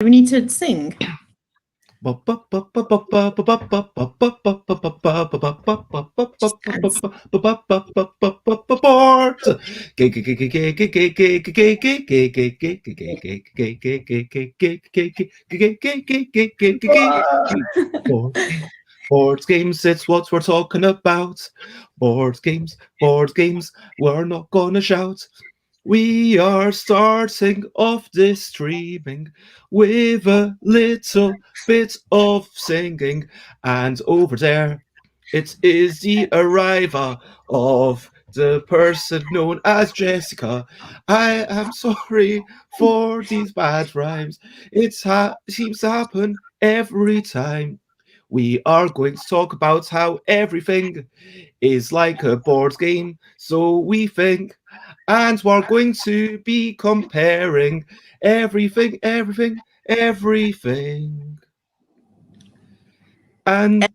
We need to sing. Board games, it's what we're talking about. Board games, we're not gonna shout. We are starting off this streaming with a little bit of singing, and over there it is the arrival of the person known as Jessica. I am sorry for these bad rhymes. It seems to happen every time. We are going to talk about how everything is like a board game, so we think, and we're going to be comparing everything, everything. And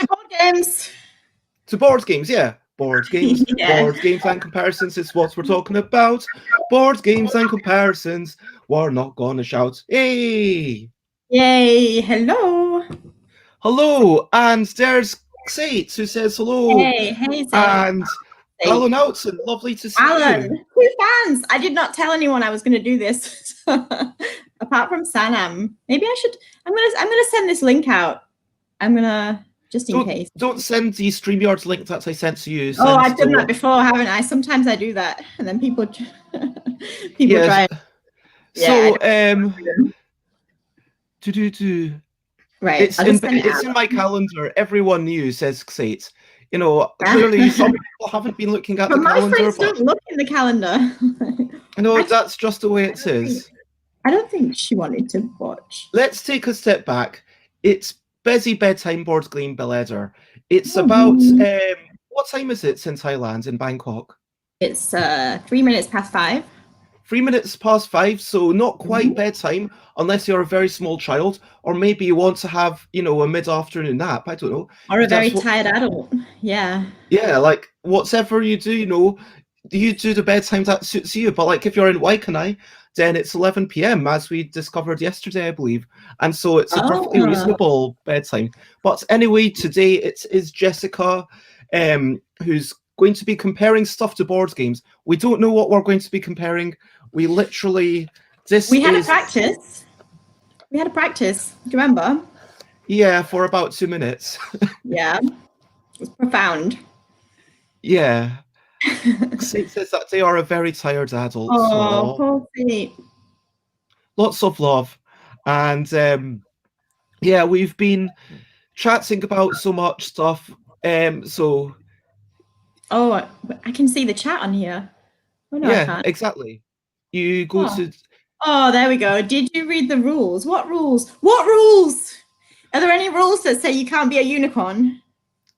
Board games. to board games, yeah. Board games, Yeah. and comparisons is what we're talking about. Board games and comparisons. We're not gonna shout, hey! Yay. Hello. Hello! And there's Xate who says hello. Hey, Zane. And Alan Outson, lovely to see Alan, you. 2 fans. I did not tell anyone I was going to do this. Apart from Sanam. Maybe I should. I'm gonna send this link out. I'm gonna just in case. Don't send the StreamYard link that I sent to you. Oh, I've done that before, haven't I? Sometimes I do that, and then people try. So Right. It's in my calendar. Everyone knew, says Xate. You know, clearly some people haven't been looking at the calendar. My friends don't look in the calendar. No, that's just the way it is. I don't think she wanted to watch. Let's take a step back. It's busy bedtime board game Beleder. It's about what time is it in Thailand, in Bangkok? It's 3 minutes past 5. 3 minutes past 5, so not quite bedtime, unless you're a very small child, or maybe you want to have, you know, a mid-afternoon nap. I don't know. Or a very tired adult. Yeah. Yeah, like whatever you do, you know, you do the bedtime that suits you. But like if you're in Waikanae, then it's 11 p.m. as we discovered yesterday, I believe, and so it's a perfectly reasonable bedtime. But anyway, today it is Jessica, who's going to be comparing stuff to board games. We don't know what we're going to be comparing. We literally we had a practice. We had a practice. Do you remember? Yeah, for about 2 minutes. Yeah, it was profound. Yeah. It says that they are a very tired adult. Oh, poor Pete. Lots of love. And yeah, we've been chatting about so much stuff. So oh, I can see the chat on here. Oh, no, yeah, I can't. Exactly. You go to. Oh, there we go. Did you read the rules? What rules? What rules? Are there any rules that say you can't be a unicorn?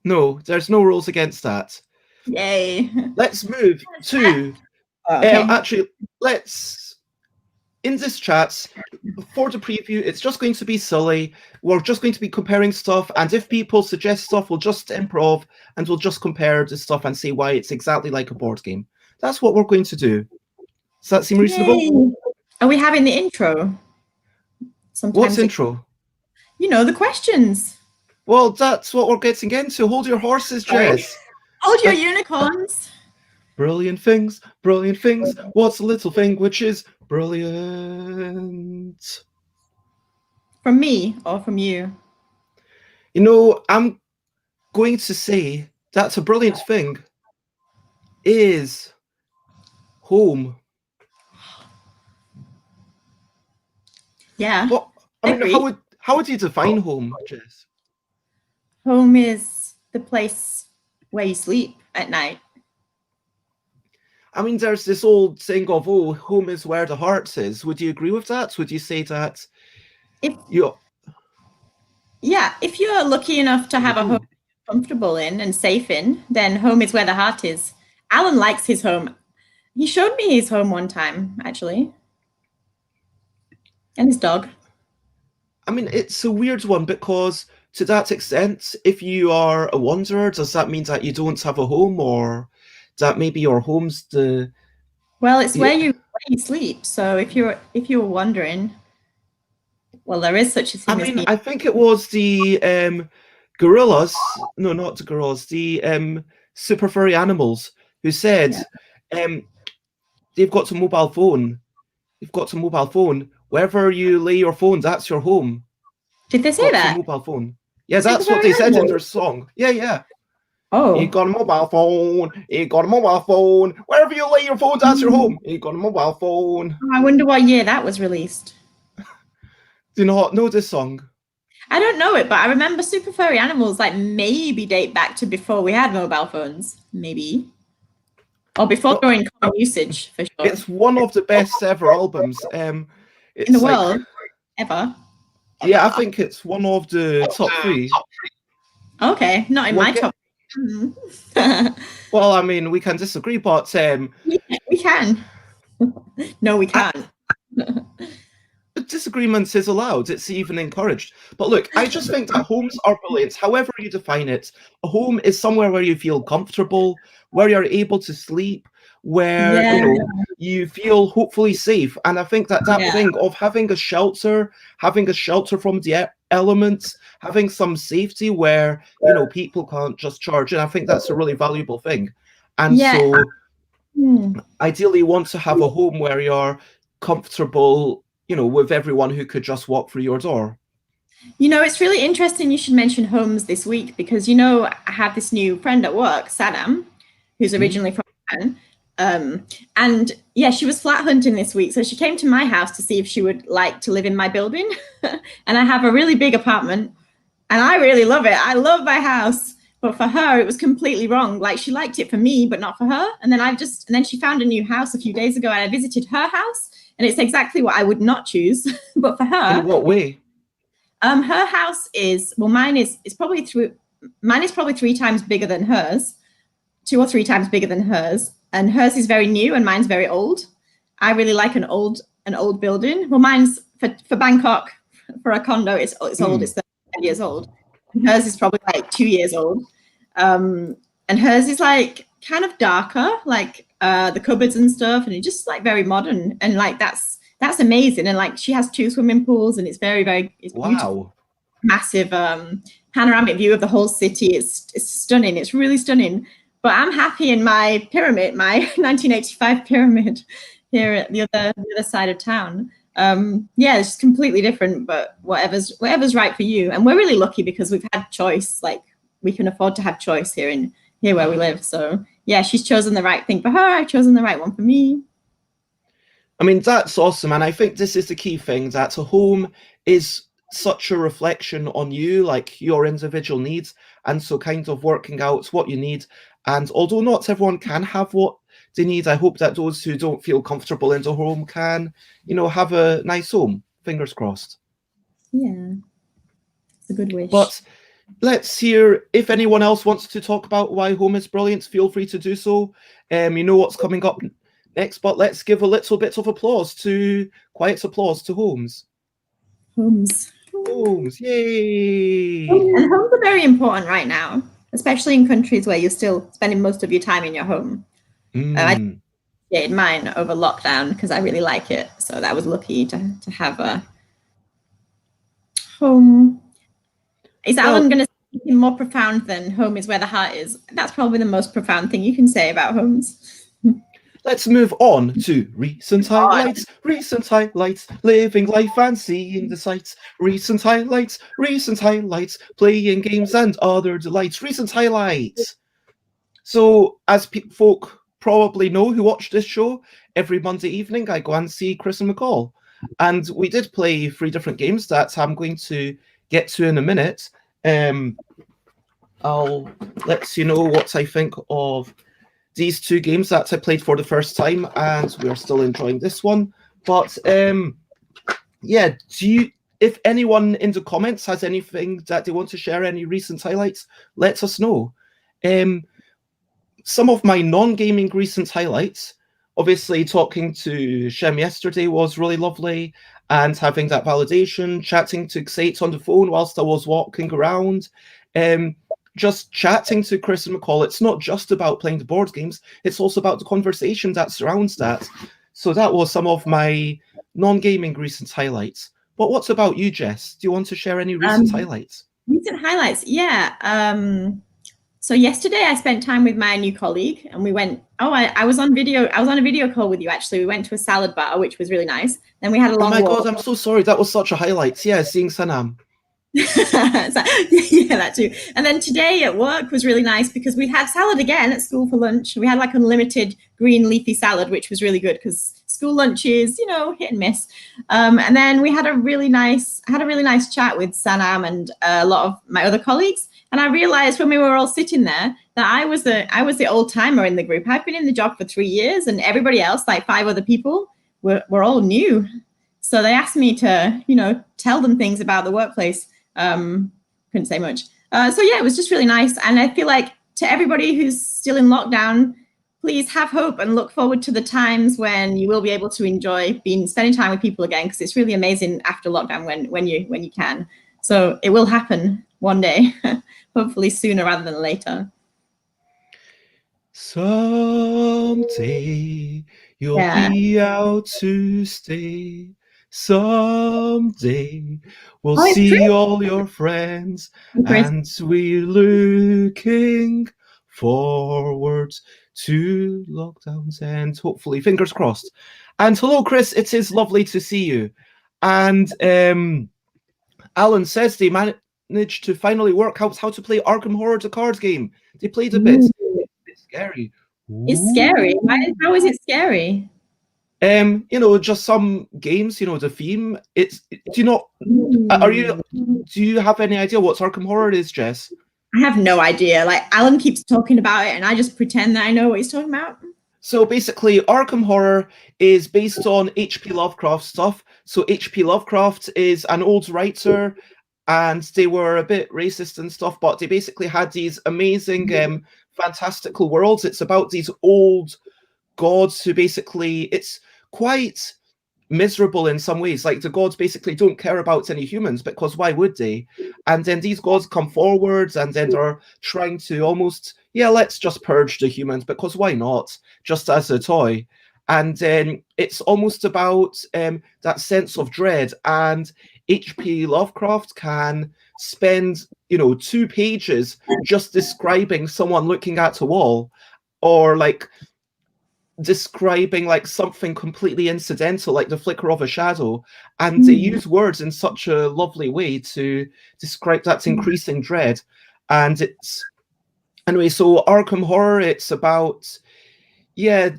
No, there's no rules against that. Yay. Let's move to. Actually, let's. In this chat, for the preview, it's just going to be silly. We're just going to be comparing stuff, and if people suggest stuff, we'll just improv and we'll just compare the stuff and say why it's exactly like a board game. That's what we're going to do. Does that seem reasonable? Yay. Are we having the intro? Sometimes what's intro? You know, the questions. Well, that's what we're getting into. Hold your horses, Jess. Hold your unicorns. Brilliant things, brilliant things. What's a little thing which is brilliant? From me or from you? You know, I'm going to say that's a brilliant thing is home. Yeah. What, I mean, how would you define home, Jess? Home is the place where you sleep at night. I mean, there's this old saying of, oh, home is where the heart is. Would you agree with that? Would you say that? If you're lucky enough to have a home you're comfortable in and safe in, then home is where the heart is. Alan likes his home. He showed me his home one time, actually. And his dog. I mean, it's a weird one because to that extent, if you are a wanderer, does that mean that you don't have a home, or that maybe your home's the... Well, it's where you sleep. So if you're wondering, Well, there is such a thing I as mean, being. I think it was the gorillas. No, not the gorillas. The super furry animals who said, Yeah. um, they've got a mobile phone. You've got a mobile phone. Wherever you lay your phone, that's your home. Did they say Got a that? mobile phone. Yeah, Super that's what furry they said in animals? their song. Yeah, yeah. You Oh. got a mobile phone. You got a mobile phone. Wherever you lay your phone, that's your home. You got a mobile phone. I wonder what year that was released. Do you not know this song? I don't know it, but I remember super furry animals like maybe date back to before we had mobile phones, maybe, or before Well, we were in common usage for sure it's one of the best ever albums. in the It's like, world ever. yeah, I think it's one of the top three. Okay, not in We're my get, top. well, I mean, we can disagree, but We can. No, we can't. disagreements is allowed. It's even encouraged. But look, I just think that homes are brilliant. However you define it, a home is somewhere where you feel comfortable, where you're able to sleep, where Yeah, you feel hopefully safe. And I think that yeah, thing of having a shelter from the elements, having some safety where people can't just charge in. I think that's a really valuable thing. And yeah. so Hmm. ideally you want to have a home where you're comfortable, with everyone who could just walk through your door. It's really interesting you should mention homes this week because, I have this new friend at work, Sadam, who's originally from Japan. And yeah, she was flat hunting this week. So she came to my house to see if she would like to live in my building. And I have a really big apartment and I really love it. I love my house. But for her, it was completely wrong. Like she liked it for me, but not for her. And then she found a new house a few days ago and I visited her house and it's exactly what I would not choose. But for her, In what way? her house is mine is probably three times bigger than hers, 2 or 3 times bigger than hers, and hers is very new and mine's very old. I really like an old building. Well, mine's for Bangkok for a condo. It's old. It's 35 years old. And hers is probably like 2 years old, and hers is like kind of darker, like the cupboards and stuff, and it's just like very modern and like that's amazing. And like she has 2 swimming pools and it's very, very beautiful. Wow. Massive panoramic view of the whole city. It's stunning. It's really stunning. But I'm happy in my pyramid, my 1985 pyramid here at the other side of town. Yeah, it's just completely different, but whatever's right for you. And we're really lucky because we've had choice. Like we can afford to have choice here where we live. So yeah, she's chosen the right thing for her. I've chosen the right one for me. I mean, that's awesome. And I think this is the key thing, that a home is such a reflection on you, like your individual needs. And so kind of working out what you need. And although not everyone can have what they need, I hope that those who don't feel comfortable in the home can, have a nice home. Fingers crossed. Yeah, it's a good wish. But let's hear, if anyone else wants to talk about why home is brilliant, feel free to do so. You know what's coming up next, but let's give a little bit of quiet applause to homes. Homes, yay! And homes are very important right now, especially in countries where you're still spending most of your time in your home. I did mine over lockdown because I really like it. So that was lucky to have a home. Is Alan going to say something more profound than home is where the heart is? That's probably the most profound thing you can say about homes. Let's move on to recent highlights, living life and seeing the sights. Recent highlights, playing games and other delights. Recent highlights. So, as folk probably know who watch this show, every Monday evening I go and see Chris and McCall. And we did play 3 different games that I'm going to get to in a minute. I'll let you know what I think of these 2 games that I played for the first time, and we're still enjoying this one. But yeah, if anyone in the comments has anything that they want to share, any recent highlights, let us know. Some of my non-gaming recent highlights, obviously talking to Shem yesterday was really lovely, and having that validation, chatting to Xate on the phone whilst I was walking around. Just chatting to Chris and McCall, it's not just about playing the board games, it's also about the conversation that surrounds that. So that was some of my non-gaming recent highlights. But what's about you, Jess? Do you want to share any recent highlights? Recent highlights, yeah. So yesterday I spent time with my new colleague, and we went. Oh, I was on video. I was on a video call with you actually. We went to a salad bar, which was really nice. Then we had a long walk. Oh my God, I'm so sorry. That was such a highlight. Yeah, seeing Sanam. So, yeah, that too. And then today at work was really nice because we had salad again at school for lunch. We had like unlimited green leafy salad, which was really good because school lunch is, you know, hit and miss. And then we had a really nice chat with Sanam and a lot of my other colleagues. And I realized when we were all sitting there that I was the old timer in the group. I've been in the job for 3 years, and everybody else, like 5 other people, were all new. So they asked me to, you know, tell them things about the workplace. Couldn't say much. So yeah, it was just really nice. And I feel like to everybody who's still in lockdown, please have hope and look forward to the times when you will be able to enjoy spending time with people again, because it's really amazing after lockdown when you can. So it will happen one day, hopefully sooner rather than later. Someday you'll be out to stay. Someday we'll see all your friends, and we're looking forward to lockdown's end. Hopefully, fingers crossed. And hello, Chris. It is lovely to see you. And Alan says they managed to finally work out how to play Arkham Horror, the card game. They played a bit. It's scary. It's scary. How is it scary? You know, just some games, you know, the theme. Do you have any idea what Arkham Horror is, Jess? I have no idea. Like, Alan keeps talking about it and I just pretend that I know what he's talking about. So basically, Arkham Horror is based on H.P. Lovecraft stuff. So H.P. Lovecraft is an old writer, and they were a bit racist and stuff, but they basically had these amazing, fantastical worlds. It's about these old gods who basically, it's quite miserable in some ways. Like, the gods basically don't care about any humans, because why would they? And then these gods come forwards and then they're trying to almost, yeah, let's just purge the humans, because why not? Just as a toy. And then it's almost about that sense of dread. And H.P. Lovecraft can spend, you know, 2 pages just describing someone looking at a wall, or like describing like something completely incidental, like the flicker of a shadow, and they use words in such a lovely way to describe that increasing dread. And it's anyway, so Arkham Horror, it's about, yeah,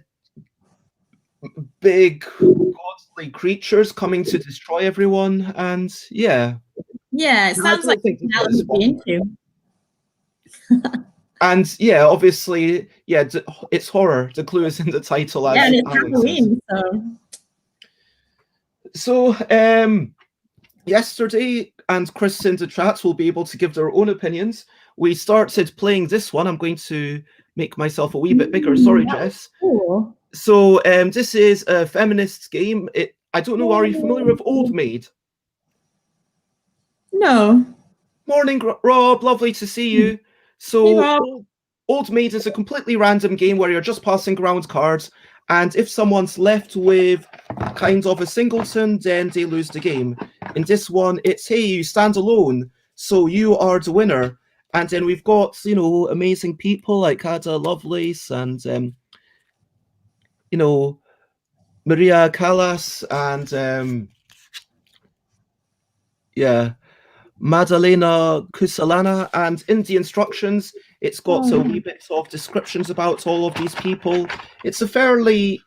big godly creatures coming to destroy everyone. And yeah, it sounds like something Alan would be into. And yeah, obviously, yeah, it's horror. The clue is in the title. Yeah, and it's Halloween, so yesterday, and Chris in the chat will be able to give their own opinions. We started playing this one. I'm going to make myself a wee bit bigger. Sorry, Jess. Cool. So this is a feminist game. I don't know, are you familiar with Old Maid? No. Morning, Rob. Lovely to see you. So Old Maid is a completely random game where you're just passing around cards, and if someone's left with kind of a singleton, then they lose the game. In this one, it's, hey, you stand alone, so you are the winner. And then we've got, you know, amazing people like Ada Lovelace and, you know, Maria Callas and, yeah, Madalena Kusalana. And in the instructions, it's got a wee bit of descriptions about all of these people. It's a fairly,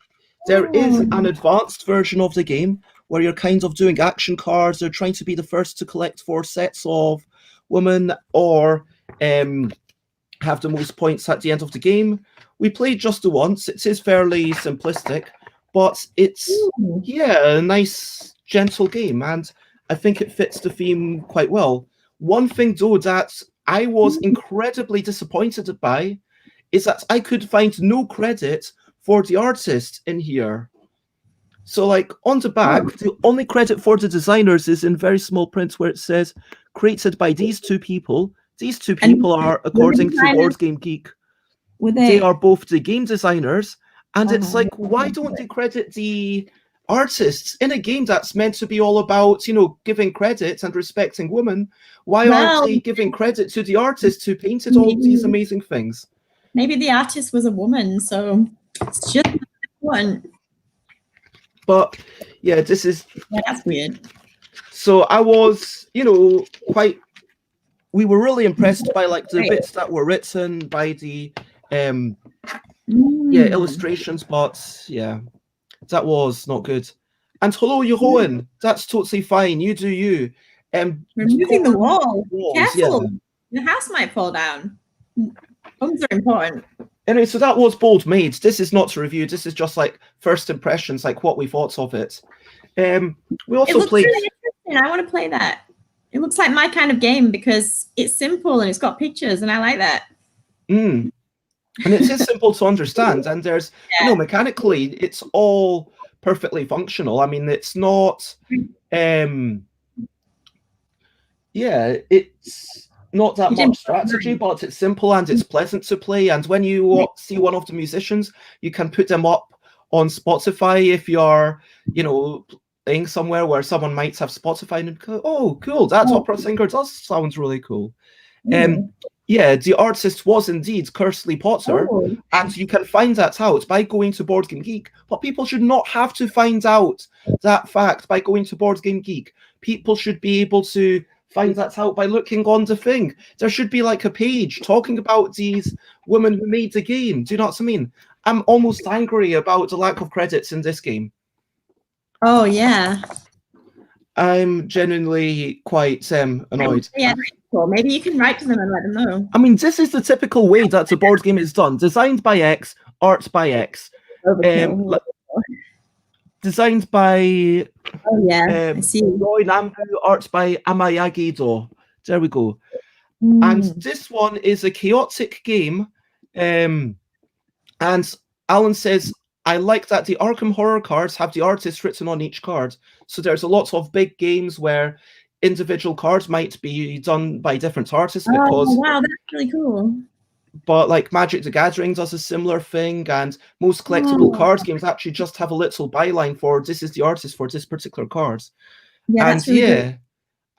there is an advanced version of the game where you're kind of doing action cards. They're trying to be the first to collect 4 sets of women, or have the most points at the end of the game. We played just the once. It is fairly simplistic, but it's, yeah, a nice, gentle game, and I think it fits the theme quite well. One thing, though, that I was incredibly disappointed by is that I could find no credit for the artist in here. So, like, on the back, the only credit for the designers is in very small print where it says, created by these 2 people. These 2 people are, according to Board Game Geek, they are both the game designers. And it's like, why don't they credit the artists in a game that's meant to be all about, you know, giving credit and respecting women. Why aren't Well, they giving credit to the artist who painted all these amazing things? Maybe the artist was a woman, so it's just one. But yeah, this is. Yeah, that's weird. So I was, you know, we were really impressed by like the bits that were written, by the illustrations, but yeah, that was not good. And hello, Johan, that's totally fine. You do you. Removing the wall. Walls, Careful. yeah. The house might fall down. Homes are important. Anyway, so that was Bold Made. This is not to review. This is just like first impressions, like what we thought of it. We also played. Really interesting. I want to play that. It looks like my kind of game because it's simple and it's got pictures, and I like that. And it is simple to understand, and there's, you know, mechanically, it's all perfectly functional. I mean, it's not, it's not that much strategy, but it's simple and it's pleasant to play. And when you see one of the musicians, you can put them up on Spotify if you're, you know, playing somewhere where someone might have Spotify and go, oh, cool, that opera singer does sounds really cool. Yeah, the artist was indeed Kersley Potter, and you can find that out by going to Board Game Geek. But people should not have to find out that fact by going to Board Game Geek. People should be able to find that out by looking on the thing. There should be like a page talking about these women who made the game. Do you know what I mean? I'm almost angry about the lack of credits in this game. Oh, yeah. I'm genuinely quite annoyed. Yeah, cool. Maybe you can write to them and let them know. I mean, this is the typical way that a board game is done. Designed by X, art by X. Designed by I see. Roy Nambu, art by Amayagi-do. There we go. And this one is a chaotic game. And Alan says, I like that the Arkham Horror cards have the artist written on each card. So there's a lot of big games where individual cards might be done by different artists. Because, wow, that's really cool. But like Magic the Gathering does a similar thing, and most collectible card games actually just have a little byline for this is the artist for this particular card. Yeah, and that's really good.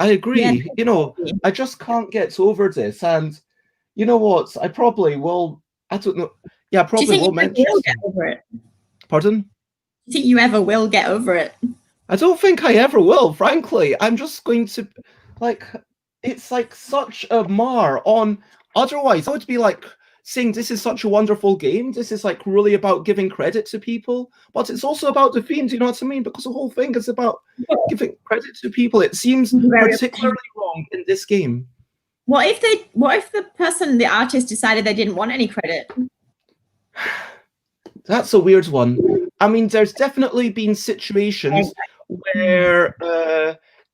I agree. Yeah. You know, I just can't get over this. And you know what? I probably will. I don't know. Yeah, I probably will mention. Will get over it? Pardon? Do you think you ever will get over it? I don't think I ever will, frankly. I'm just going to, like, it's like such a mar on. Otherwise, I would be like saying this is such a wonderful game. This is like really about giving credit to people, but it's also about the theme. Do you know what I mean? Because the whole thing is about giving credit to people. It seems particularly wrong in this game. What if the artist decided they didn't want any credit? That's a weird one. I mean, there's definitely been situations where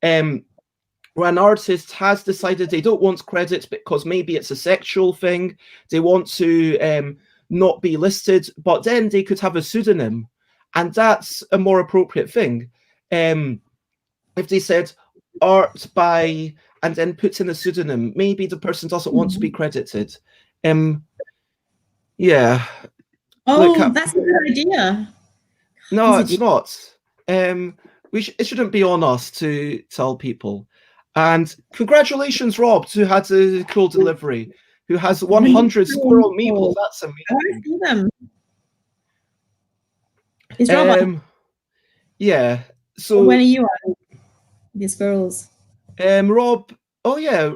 an artist has decided they don't want credit because maybe it's a sexual thing. They want to not be listed, but then they could have a pseudonym, and that's a more appropriate thing. If they said art by and then puts in a pseudonym, maybe the person doesn't want to be credited. Yeah. Oh, that's a good idea. No, it's not. It shouldn't be on us to tell people. And congratulations, Rob, who had a cool delivery, who has 100 squirrel meeples. That's amazing. I want to see them. Is Rob yeah. So when are you on the squirrels? Rob. Oh yeah,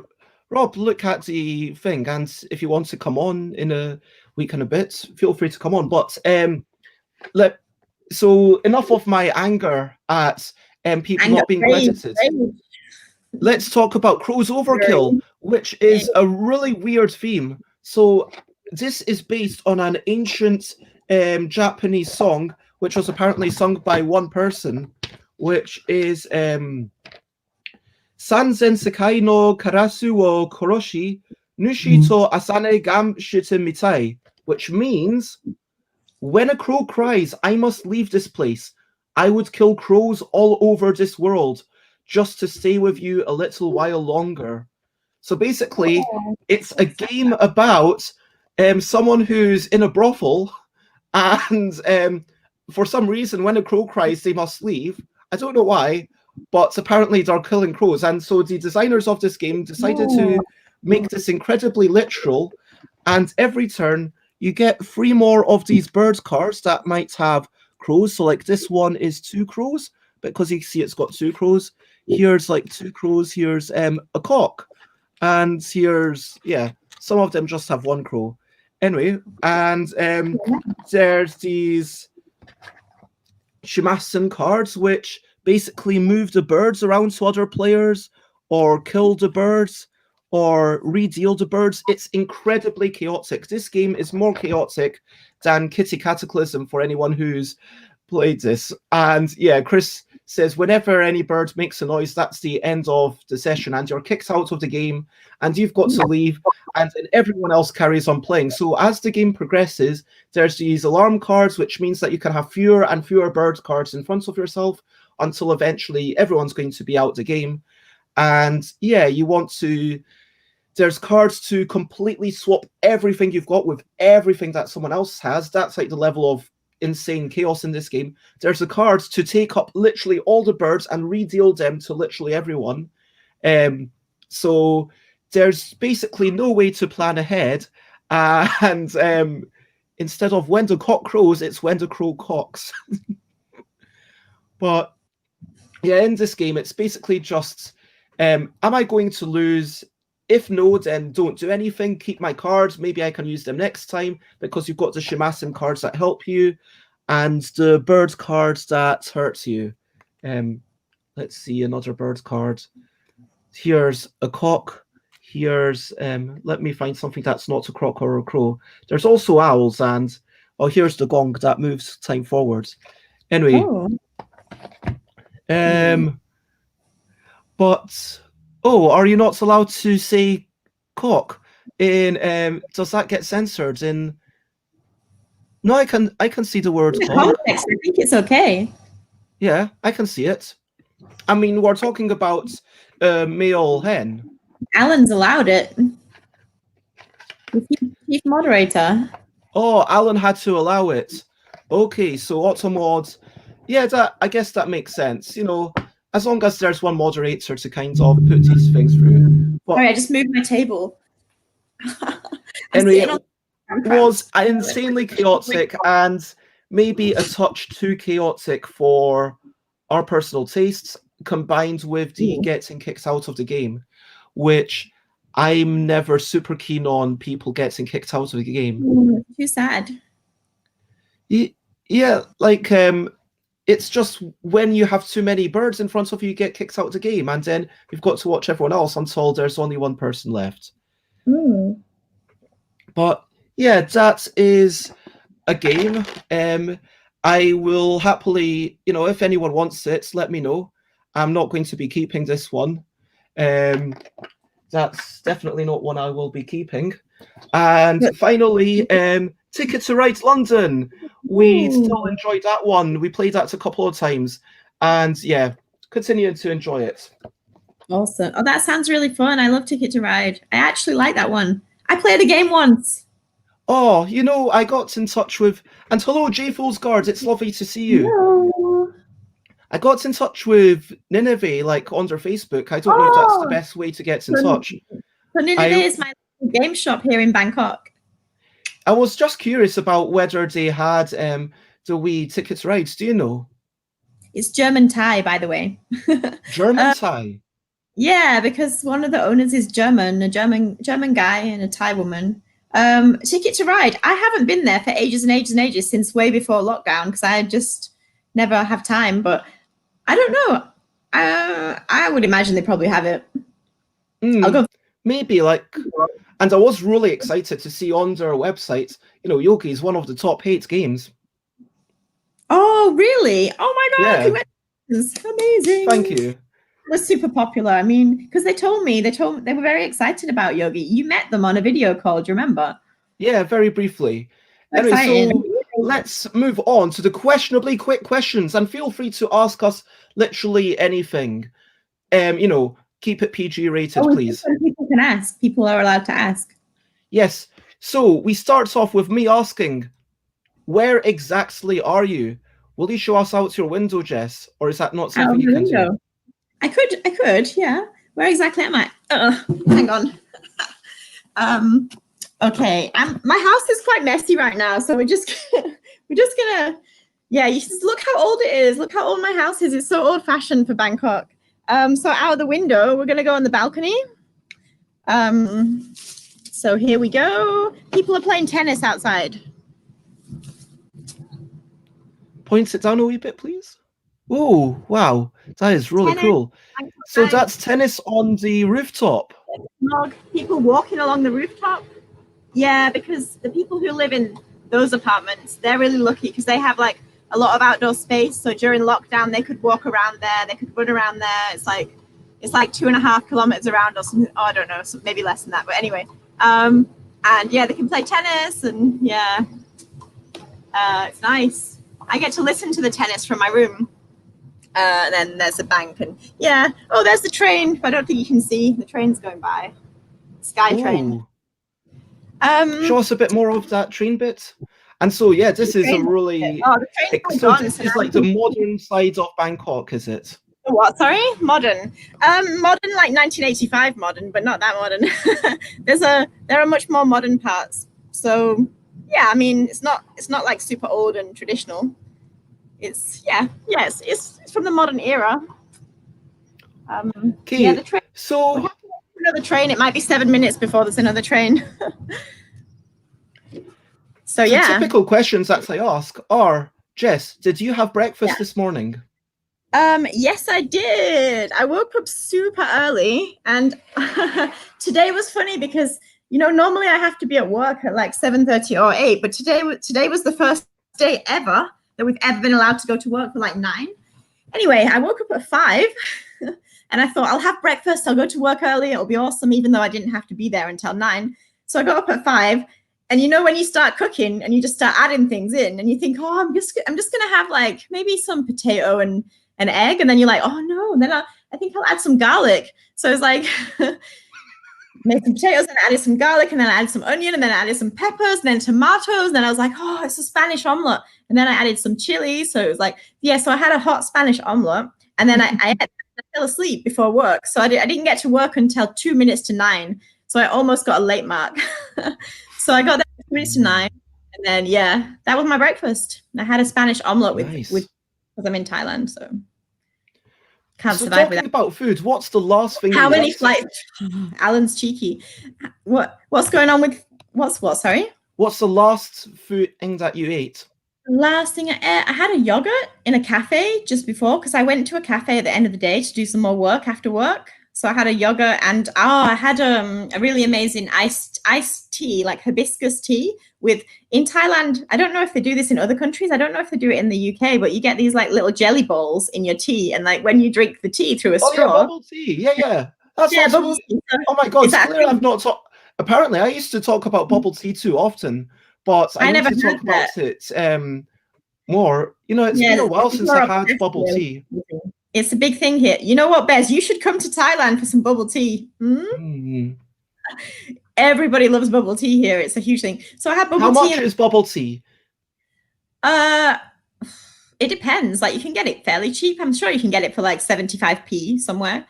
Rob. Look at the thing, and if you want to come on in a week and a bit, feel free to come on. But so enough of my anger at people not being credited. Let's talk about Crow's Overkill, which is a really weird theme. So this is based on an ancient Japanese song, which was apparently sung by one person, which is Sanzen Sekai no Karasu wo Koroshi Nushi to Asane Gam Shite Mitai, which means, when a crow cries, I must leave this place. I would kill crows all over this world just to stay with you a little while longer. So basically, it's a game about someone who's in a brothel and for some reason, when a crow cries, they must leave. I don't know why, but apparently they're killing crows. And so the designers of this game decided to make this incredibly literal. And every turn, you get 3 more of these bird cards that might have crows. So like this one is 2 crows, because you see it's got 2 crows. Here's like 2 crows. Here's a cock. And here's, yeah, some of them just have 1 crow. Anyway, and there's these Shimasen cards, which basically move the birds around to other players, or kill the birds, or redeal the birds. It's incredibly chaotic. This game is more chaotic than Kitty Cataclysm for anyone who's played this. And yeah, Chris says whenever any bird makes a noise, that's the end of the session, and you're kicked out of the game, and you've got to leave, and then everyone else carries on playing. So as the game progresses, there's these alarm cards, which means that you can have fewer and fewer bird cards in front of yourself until eventually everyone's going to be out the game. And yeah, you want to, there's cards to completely swap everything you've got with everything that someone else has. That's like the level of insane chaos in this game. There's the cards to take up literally all the birds and redeal them to literally everyone. So there's basically no way to plan ahead. And instead of when the cock crows, it's when the crow cocks. But yeah, in this game, it's basically just, am I going to lose? If no, then don't do anything. Keep my cards. Maybe I can use them next time, because you've got the Shimasen cards that help you and the bird cards that hurt you. Let's see, another bird card. Here's a cock. Here's, let me find something that's not a croc or a crow. There's also owls, and, oh, here's the gong that moves time forwards. Anyway. But... oh, are you not allowed to say cock in does that get censored in? No, I can see the word cock. Context, I think it's okay. Yeah, I can see it. I mean, we're talking about male hen. Alan's allowed it. Chief moderator. Oh, Alan had to allow it. Okay, so Automod. Yeah, that, I guess that makes sense. You know, as long as there's one moderator to kind of put these things through. But, sorry, I just moved my table. Anyway, it was insanely chaotic and maybe a touch too chaotic for our personal tastes, combined with the getting kicked out of the game, which I'm never super keen on people getting kicked out of the game. Too sad. Yeah, like... it's just when you have too many birds in front of you, you get kicked out of the game, and then you've got to watch everyone else until there's only one person left. But yeah, that is a game. I will happily, you know, if anyone wants it, let me know. I'm not going to be keeping this one. That's definitely not one I will be keeping. And finally, Ticket to Ride London. We still enjoyed that one. We played that a couple of times. And yeah, continuing to enjoy it. Awesome. Oh, that sounds really fun. I love Ticket to Ride. I actually like that one. I played a game once. Oh, you know, I got in touch with... And hello, J Fool's Guard. It's lovely to see you. Hello. I got in touch with Nineveh, like, on their Facebook. I don't know if that's the best way to get in touch. So Nineveh is my game shop here in Bangkok. I was just curious about whether they had the wee Ticket to Ride. Do you know? It's German Thai, by the way. German Thai? Yeah, because one of the owners is German, a German guy and a Thai woman. Ticket to Ride. I haven't been there for ages and ages and ages, since way before lockdown, because I just never have time. But I don't know. I would imagine they probably have it. I'll go. Maybe, like... And I was really excited to see on their website, you know, Yogi is one of the top 8 games. Oh, really? Oh my God! Yeah. Congratulations. Amazing. Thank you. It was super popular. I mean, because they told me they were very excited about Yogi. You met them on a video call. Do you remember? Yeah, very briefly. Anyway, so let's move on to the questionably quick questions, and feel free to ask us literally anything. You know, keep it PG rated, please. People can ask. People are allowed to ask. Yes. So we start off with me asking, where exactly are you? Will you show us out your window, Jess? Or is that not Out something of you the can do? window. I could, yeah. Where exactly am I? Hang on. Okay, my house is quite messy right now, so we're just gonna, yeah, you just look how old it is. Look how old my house is. It's so old-fashioned for Bangkok. So out of the window, we're gonna go on the balcony. So here we go. People are playing tennis outside. Point it down a wee bit, please. Oh, wow. That is really Tennis. cool. So that's tennis on the rooftop. People walking along the rooftop. Yeah, because the people who live in those apartments, they're really lucky because they have like a lot of outdoor space. So during lockdown, they could walk around there. They could run around there. It's like 2.5 kilometers around or something. Oh, I don't know, so maybe less than that. But anyway, and yeah, they can play tennis and yeah, it's nice. I get to listen to the tennis from my room. And then there's a bank and yeah. Oh, there's the train. I don't think you can see. The train's going by. Skytrain. Show us a bit more of that train bit. And so, yeah, this is a really... so this is like the modern side of Bangkok, is it? What, sorry? Modern. Modern like 1985 modern, but not that modern. There are much more modern parts. So, yeah, I mean, it's not like super old and traditional. It's from the modern era. Okay, yeah, the train. So another train. It might be 7 minutes before there's another train. So yeah. Typical questions that I ask are, Jess, did you have breakfast this morning? Yes, I did. I woke up super early, and today was funny because normally I have to be at work at like 7:30 or 8, but today was the first day ever that we've ever been allowed to go to work for like 9. Anyway, I woke up at 5 and I thought I'll have breakfast. I'll go to work early. It'll be awesome, even though I didn't have to be there until 9. So I got up at 5. And when you start cooking and you just start adding things in and you think, oh, I'm just going to have like maybe some potato and an egg. And then you're like, oh no, and then I think I'll add some garlic. So it's like, made some potatoes and added some garlic and then I added some onion and then I added some peppers and then tomatoes. And then I was like, oh, it's a Spanish omelet. And then I added some chili. So it was like, yeah, so I had a hot Spanish omelet. And then I fell asleep before work. So I didn't get to work until 2 minutes to 9. So I almost got a late mark. So I got there 2 minutes to 9. And then, yeah, that was my breakfast. I had a Spanish omelet with because I'm in Thailand. So can't survive without. Talking about food, what's the last thing How many flights? Alan's cheeky. What's going on with what? Sorry. What's the last food thing that you ate? The last thing I ate, I had a yogurt in a cafe just before because I went to a cafe at the end of the day to do some more work after work. So I had a yogurt and I had a really amazing iced tea, like hibiscus tea in Thailand. I don't know if they do this in other countries. I don't know if they do it in the UK, but you get these like little jelly balls in your tea. And like when you drink the tea through a straw. Yeah, bubble tea. Yeah. That's bubble tea. Oh my God. I've not talked. Apparently, I used to talk about bubble tea too often, but I need to talk about it more. It's been a while since I've had bubble tea. It's a big thing here. You know what, Bez? You should come to Thailand for some bubble tea. Everybody loves bubble tea here. It's a huge thing. So I had bubble tea. How much is bubble tea? It depends. Like you can get it fairly cheap. I'm sure you can get it for like 75p somewhere.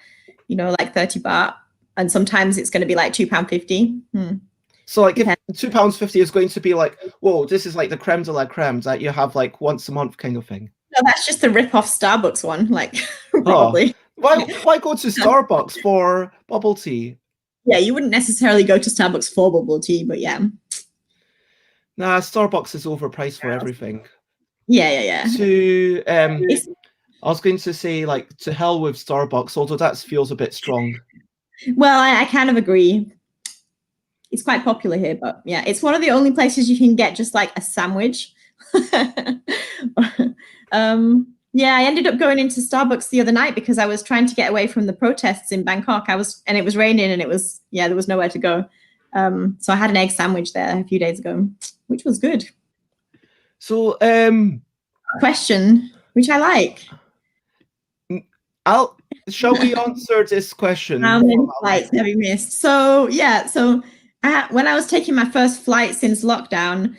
Like 30 baht. And sometimes it's going to be like £2.50. So like if £2.50 is going to be like, whoa, this is like the creme de la creme that you have like once a month kind of thing. No, that's just the rip-off Starbucks one, like probably. Why go to Starbucks for bubble tea? Yeah, you wouldn't necessarily go to Starbucks for bubble tea, but yeah. Nah, Starbucks is overpriced for everything. Yeah. I was going to say like to hell with Starbucks, although that feels a bit strong. Well, I kind of agree. It's quite popular here, but yeah, it's one of the only places you can get just like a sandwich. Yeah, I ended up going into Starbucks the other night because I was trying to get away from the protests in Bangkok. And it was raining and there was nowhere to go. So I had an egg sandwich there a few days ago, which was good. So question, which I like. Shall we answer this question? How many flights have you missed? So yeah, when I was taking my first flight since lockdown,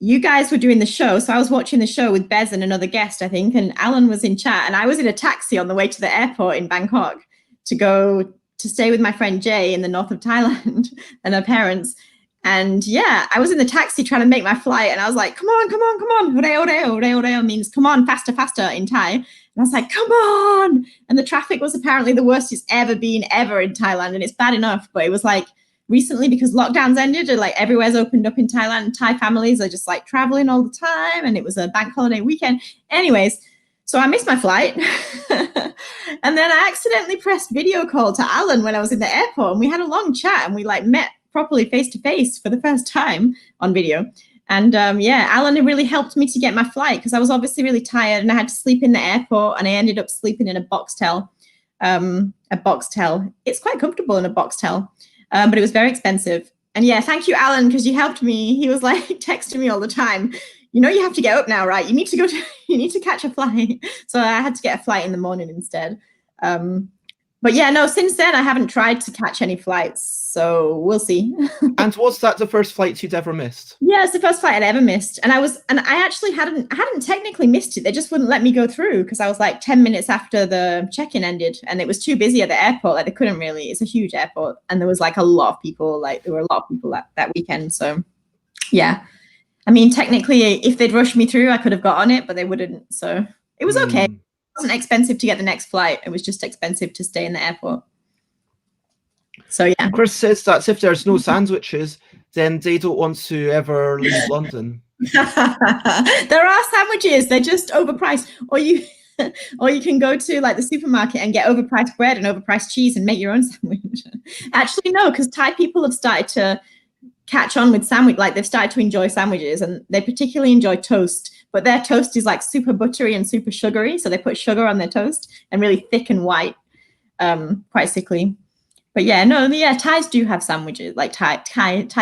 you guys were doing the show. So I was watching the show with Bez and another guest, I think, and Alan was in chat, and I was in a taxi on the way to the airport in Bangkok to go to stay with my friend Jay in the north of Thailand and her parents. And yeah, I was in the taxi trying to make my flight, and I was like, come on, come on, come on. Hureo, hureo, hureo, hureo means come on, faster, faster in Thai. And I was like, come on. And the traffic was apparently the worst it's ever been ever in Thailand. And it's bad enough, but it was like recently because lockdowns ended and like everywhere's opened up in Thailand, and Thai families are just like traveling all the time. And it was a bank holiday weekend. Anyways, so I missed my flight. And then I accidentally pressed video call to Alan when I was in the airport, and we had a long chat, and we like met properly face to face for the first time on video. And yeah, Alan really helped me to get my flight because I was obviously really tired and I had to sleep in the airport, and I ended up sleeping in a boxtel. It's quite comfortable in a boxtel, but it was very expensive. And yeah, thank you, Alan, because you helped me. He was like texting me all the time. You know, you have to get up now, right? You need to catch a flight. So I had to get a flight in the morning instead. But yeah, no, since then I haven't tried to catch any flights, so we'll see. And was that the first flight you'd ever missed? Yeah, it's the first flight I'd ever missed. And I actually hadn't technically missed it. They just wouldn't let me go through because I was like 10 minutes after the check-in ended, and it was too busy at the airport. Like they couldn't really, it's a huge airport, and there was like a lot of people, like there were a lot of people that weekend. So yeah. I mean, technically if they'd rushed me through, I could have got on it, but they wouldn't. So it was okay. It wasn't expensive to get the next flight. It was just expensive to stay in the airport. So yeah. Chris says that if there's no sandwiches, then they don't want to ever leave London. There are sandwiches. They're just overpriced. Or you can go to like the supermarket and get overpriced bread and overpriced cheese and make your own sandwich. Actually, no, because Thai people have started to catch on with sandwich. Like they've started to enjoy sandwiches, and they particularly enjoy toast. But their toast is like super buttery and super sugary. So they put sugar on their toast and really thick and white, quite sickly. But yeah, no, yeah, Thais do have sandwiches, like Thai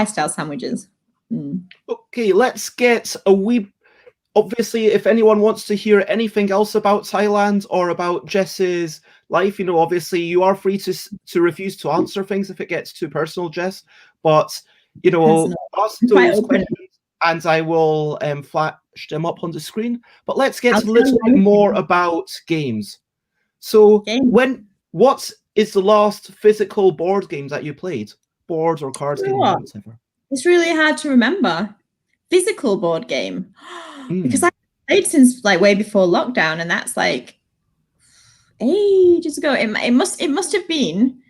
style sandwiches. Okay, let's get a wee. Obviously, if anyone wants to hear anything else about Thailand or about Jess's life, you know, obviously you are free to refuse to answer things if it gets too personal, Jess. But you know, ask those questions, and I will flash them up on the screen. But let's get a little bit more about games. So, what is the last physical board game that you played? Board or card game or whatever? It's really hard to remember. Physical board game. Because I played since like way before lockdown, and that's like ages ago. It must have been.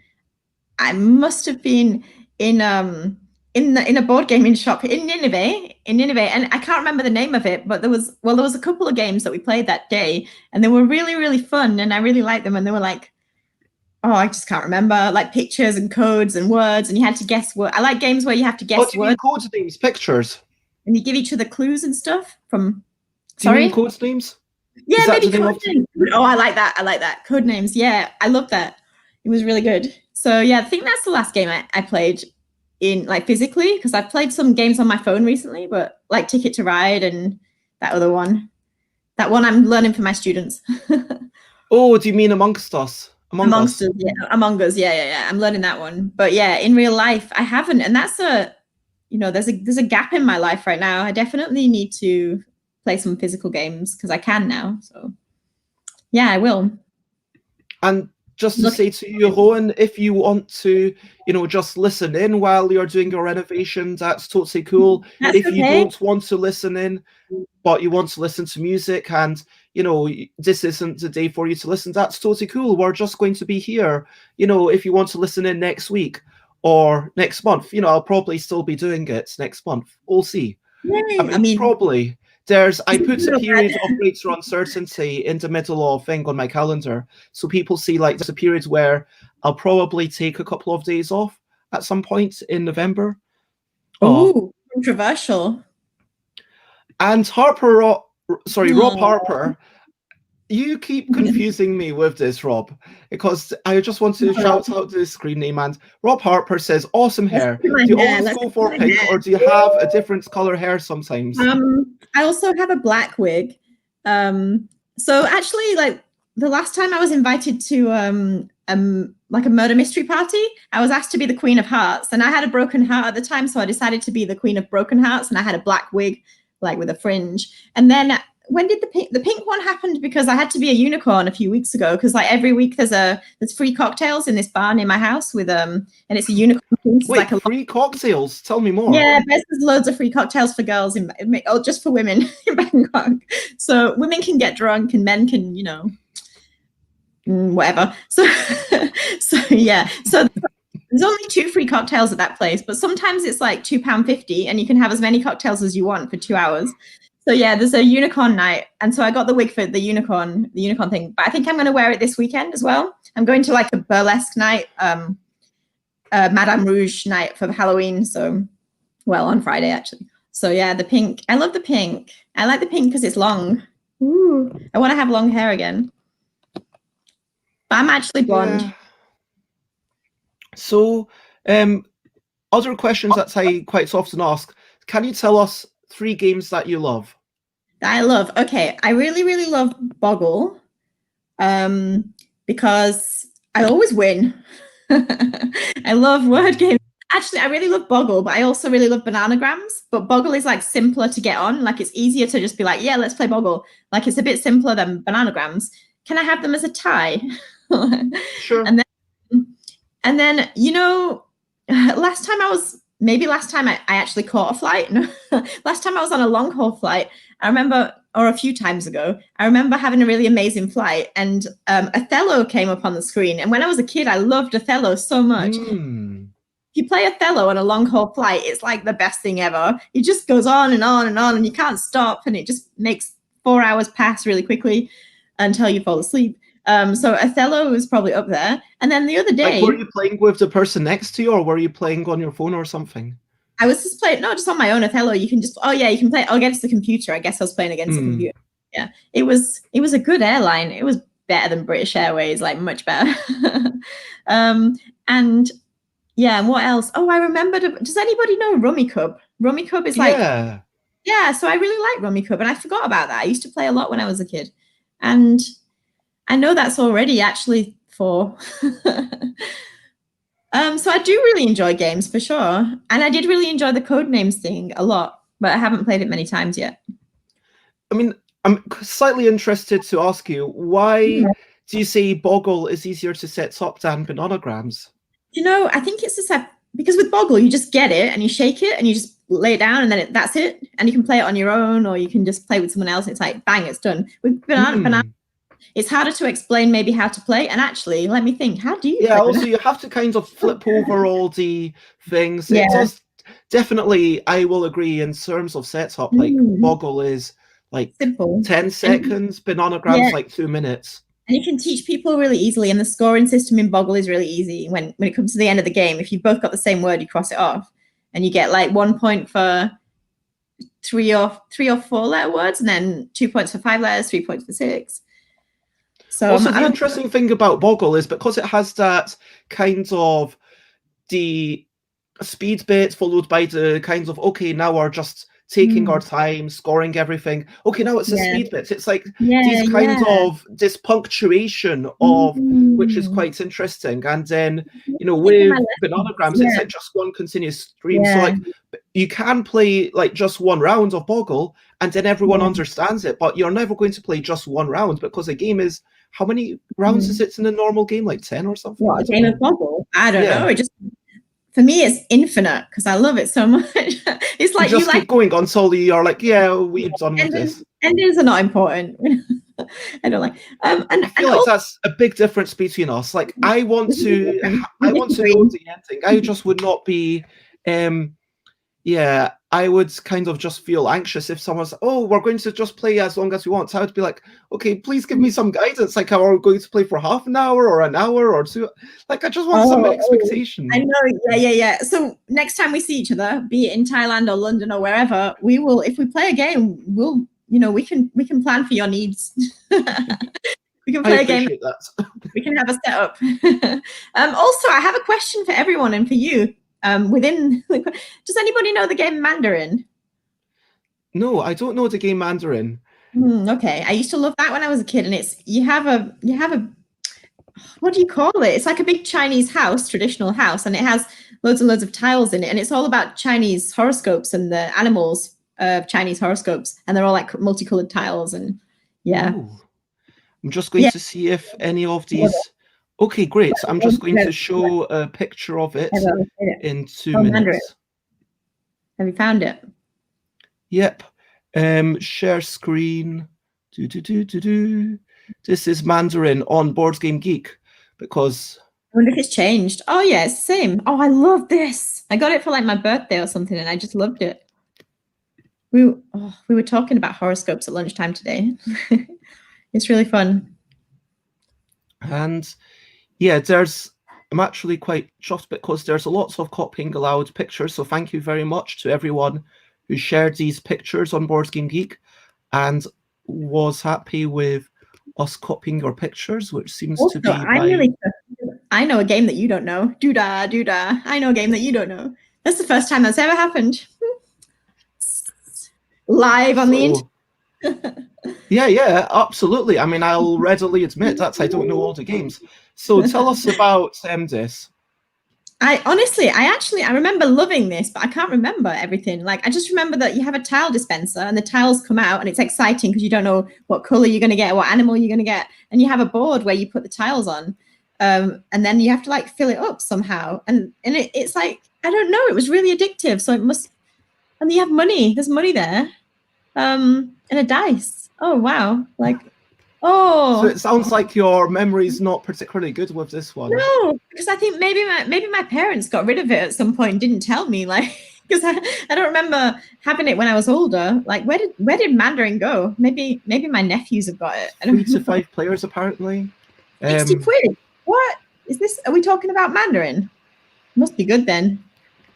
I must have been in a board gaming shop in Nineveh, and I can't remember the name of it, but there was a couple of games that we played that day, and they were really, really fun, and I really liked them, and they were like, oh, I just can't remember, like pictures and codes and words, and you had to guess what. I like games where you have to guess do you mean code names, pictures? And you give each other clues and stuff from. Do you mean code names? Yeah, maybe code names. Oh, I like that. Code names. Yeah, I love that. It was really good. So yeah, I think that's the last game I played in like physically, because I've played some games on my phone recently, but like Ticket to Ride and that other one. That one I'm learning for my students. Oh, do you mean Amongst Us? Amongst Us, yeah. Among Us, yeah. I'm learning that one. But yeah, in real life, I haven't, and that's there's a gap in my life right now. I definitely need to play some physical games because I can now. So yeah, I will. And just to say to you, Rowan, if you want to, just listen in while you're doing your renovation, that's totally cool. If you don't want to listen in, but you want to listen to music and, this isn't the day for you to listen, that's totally cool. We're just going to be here. If you want to listen in next week or next month, I'll probably still be doing it next month. We'll see. I mean probably. I put a period of greater uncertainty in the middle of thing on my calendar. So people see like there's a period where I'll probably take a couple of days off at some point in November. Oh, controversial. And Rob Harper, you keep confusing me with this, Rob, because I just want to shout out the screen name. And Rob Harper says, awesome hair. Do you always go for pink or do you have a different color hair sometimes? I also have a black wig. So actually, like, the last time I was invited to like a murder mystery party, I was asked to be the Queen of Hearts, and I had a broken heart at the time, so I decided to be the Queen of Broken Hearts, and I had a black wig, like with a fringe. And then when did the pink one happened? Because I had to be a unicorn a few weeks ago. Because like every week there's free cocktails in this bar near my house with and it's a unicorn. It's Wait, like free cocktails? Tell me more. Yeah, there's loads of free cocktails for girls or just for women in Bangkok. So women can get drunk and men can, whatever. So yeah. So there's only 2 free cocktails at that place, but sometimes it's like £2.50 and you can have as many cocktails as you want for 2 hours. So yeah, there's a unicorn night. And so I got the wig for the unicorn thing, but I think I'm going to wear it this weekend as well. I'm going to like a burlesque night, Madame Rouge night for Halloween. So, well, on Friday actually. So yeah, the pink, I love the pink. I like the pink because it's long. Ooh, I want to have long hair again. But I'm actually blonde. Yeah. So, other questions that I quite often ask, can you tell us 3 games that you love? That I love. Okay, I really, really love Boggle because I always win. I love word games. Actually, I really love Boggle, but I also really love Bananagrams. But Boggle is like simpler to get on. Like it's easier to just be like, yeah, let's play Boggle. Like it's a bit simpler than Bananagrams. Can I have them as a tie? Sure. And then last time I actually caught a flight. Last time I was on a long haul flight, I remember, or a few times ago, I remember having a really amazing flight, and Othello came up on the screen. And when I was a kid, I loved Othello so much. If you play Othello on a long haul flight, it's like the best thing ever. It just goes on and on and on, and you can't stop, and it just makes 4 hours pass really quickly until you fall asleep. So Othello was probably up there. And then the other day, like, were you playing with the person next to you, or were you playing on your phone or something? I was just playing, no, just on my own Othello. You can just, you can play against the computer. I guess I was playing against the computer. Yeah, it was a good airline. It was better than British Airways, like much better. And yeah, and what else? Oh, I remembered. Does anybody know Rummikub? Rummikub is like, yeah. So I really like Rummikub, and I forgot about that. I used to play a lot when I was a kid, and I know that's already actually 4. So I do really enjoy games for sure. And I did really enjoy the Codenames thing a lot, but I haven't played it many times yet. I mean, I'm slightly interested to ask you, why do you say Boggle is easier to set up than Bananagrams? I think it's just because with Boggle, you just get it and you shake it and you just lay it down and then that's it. And you can play it on your own, or you can just play with someone else. And it's like, bang, it's done. With Banana, it's harder to explain maybe how to play. And actually, let me think, how do you play also you have to kind of flip over all the things. It does definitely, I will agree, in terms of setup, like Boggle is like simple. 10 seconds, Bananagrams like 2 minutes. And you can teach people really easily, and the scoring system in Boggle is really easy. When it comes to the end of the game, if you've both got the same word, you cross it off, and you get like 1 point for 3 or 4 letter words, and then 2 points for 5 letters, 3 points for 6. So also, the interesting thing about Boggle is because it has that kind of the speed bit followed by the kind of, okay, now we're just taking our time, scoring everything. Okay, now it's a speed bit. It's like these kinds of this punctuation of which is quite interesting. And then with Bananagrams, it's like just one continuous stream. So like you can play like just 1 round of Boggle, and then everyone understands it. But you're never going to play just 1 round, because a game is, how many rounds is it in a normal game? Like 10 or something? What, a game of Boggle? I don't know. It just, for me, it's infinite because I love it so much. It's like you just keep going until you're like, yeah, we're done with this. Endings are not important. I don't like. And I feel like that's a big difference between us. Like I want to know the ending. I just would not be. I would kind of just feel anxious if someone's, oh, we're going to just play as long as we want. So I would be like, okay, please give me some guidance. Like, are we going to play for half an hour or an hour or 2? Like, I just want some expectation. I know, yeah. So next time we see each other, be it in Thailand or London or wherever, we will. If we play a game, we'll, we can plan for your needs. We can play a game. That. We can have a setup. Also, I have a question for everyone and for you. Does anybody know the game Mandarin? No, I don't know the game Mandarin. Okay, I used to love that when I was a kid, and it's you have a what do you call it? It's like a big Chinese house, traditional house, and it has loads and loads of tiles in it, and it's all about Chinese horoscopes and the animals of Chinese horoscopes, and they're all like multicolored tiles, and yeah. Ooh. I'm just going to see if any of these. Okay, great. I'm just going to show a picture of it in 2 minutes. Have you found it? Yep. Share screen. This is Mandarin on Board Game Geek because I wonder if it's changed. Oh yeah, it's the same. Oh, I love this. I got it for like my birthday or something, and I just loved it. We were talking about horoscopes at lunchtime today. It's really fun. And yeah, I'm actually quite chuffed because there's lots of copying allowed pictures. So thank you very much to everyone who shared these pictures on Board Game Geek and was happy with us copying your pictures, which seems to be. I know a game that you don't know. Doodah, doodah. I know a game that you don't know. That's the first time that's ever happened. Live on the internet. Yeah, absolutely. I mean, I'll readily admit that I don't know all the games. So tell us about this. I remember loving this, but I can't remember everything. Like, I just remember that you have a tile dispenser and the tiles come out and it's exciting because you don't know what color you're going to get, what animal you're going to get. And you have a board where you put the tiles on. And then you have to like fill it up somehow. And it's like, I don't know, it was really addictive. So it must, and you have money, there's money there. And a dice. Oh, wow. Like, oh. So it sounds like your memory's not particularly good with this one. No, because I think maybe my parents got rid of it at some point and didn't tell me, like, because I don't remember having it when I was older. Like, where did Mandarin go? Maybe my nephews have got it. 3 to 5 players apparently. 60 quid. What is this? Are we talking about Mandarin? Must be good then.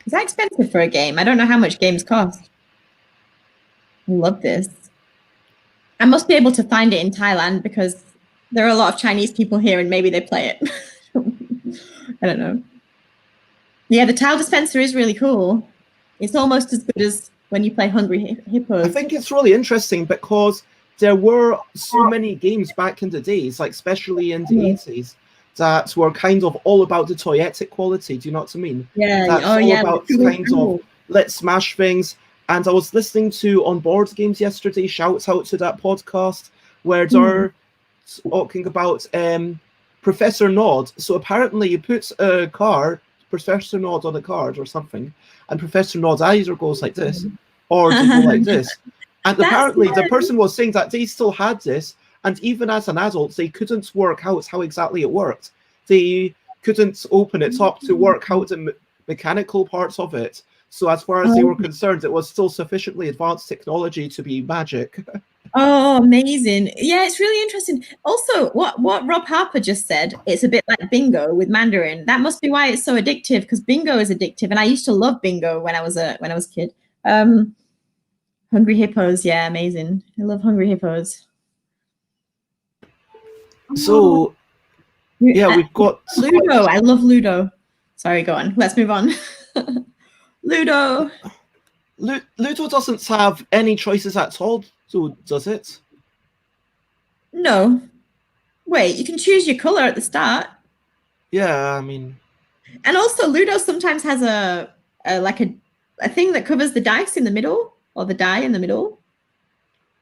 Is that expensive for a game? I don't know how much games cost. I love this. I must be able to find it in Thailand because there are a lot of Chinese people here and maybe they play it. I don't know. Yeah, the tile dispenser is really cool. It's almost as good as when you play Hungry Hippos. I think it's really interesting because there were so many games back in the days, like especially in the 80s, that were kind of all about the toyetic quality. Do you know what I mean? Yeah. That's all about kind of let's smash things. And I was listening to on Board Games yesterday, shouts out to that podcast, where they're talking about Professor Nod. So apparently you put a card, Professor Nod on a card or something, and Professor Nod either goes like this or to go like this. And apparently the person was saying that they still had this, and even as an adult, they couldn't work out how exactly it worked. They couldn't open it up to work out the mechanical parts of it. So as far as they were concerned, it was still sufficiently advanced technology to be magic. Oh, amazing. Yeah, it's really interesting. Also, what Rob Harper just said, it's a bit like bingo with Mandarin. That must be why it's so addictive, because bingo is addictive. And I used to love bingo when I was a kid. Hungry Hippos, yeah, amazing. I love Hungry Hippos. So, yeah, we've got Ludo. I love Ludo. Sorry, go on. Let's move on. Ludo. Ludo doesn't have any choices at all, so does it? No. Wait, you can choose your color at the start. Yeah, I mean. And also, Ludo sometimes has a thing that covers the dice in the middle, or the die in the middle.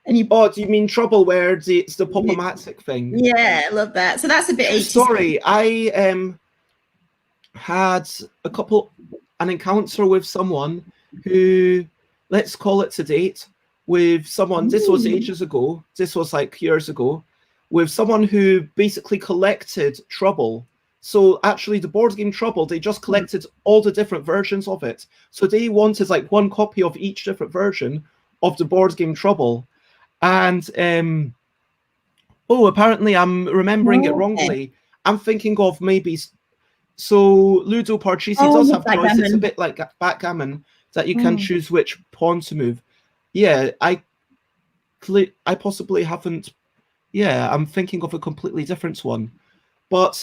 And you. Oh, do you mean Trouble, where it's the pop-o-matic thing? Yeah, I love that. So that's a bit 80s. Sorry, I had an encounter with someone who, let's call it to date, with someone, this was ages ago, this was like years ago, with someone who basically collected Trouble. So actually the board game Trouble, they just collected all the different versions of it. So they wanted like one copy of each different version of the board game Trouble. And apparently I'm remembering it wrongly. I'm thinking of maybe, so Ludo Parcheesi does have choice. It's a bit like backgammon that you can choose which pawn to move. Yeah, I possibly haven't. Yeah, I'm thinking of a completely different one. But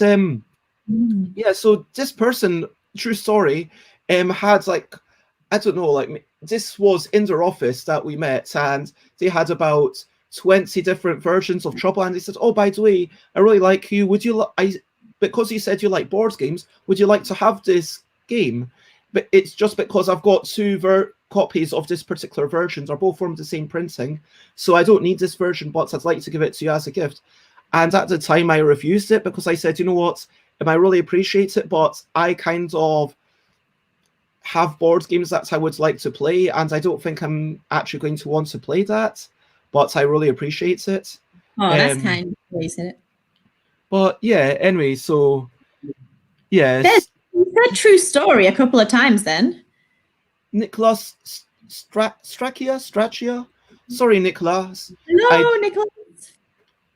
yeah, so this person, true story, had like, I don't know, like this was in their office that we met, and they had about 20 different versions of Trouble, and he said, "Oh, by the way, I really like you. Would you because you said you like board games, would you like to have this game? But it's just because I've got two copies of this particular version. They're both from the same printing, so I don't need this version, but I'd like to give it to you as a gift." And at the time, I refused it because I said, "You know what? I really appreciate it, but I kind of have board games that I would like to play, and I don't think I'm actually going to want to play that, but I really appreciate it." Oh, that's kind of the way you said it. But yeah, anyway, so yes. You said true story a couple of times then. Nicholas Strachia? Sorry, Nicholas. Hello, Nicholas.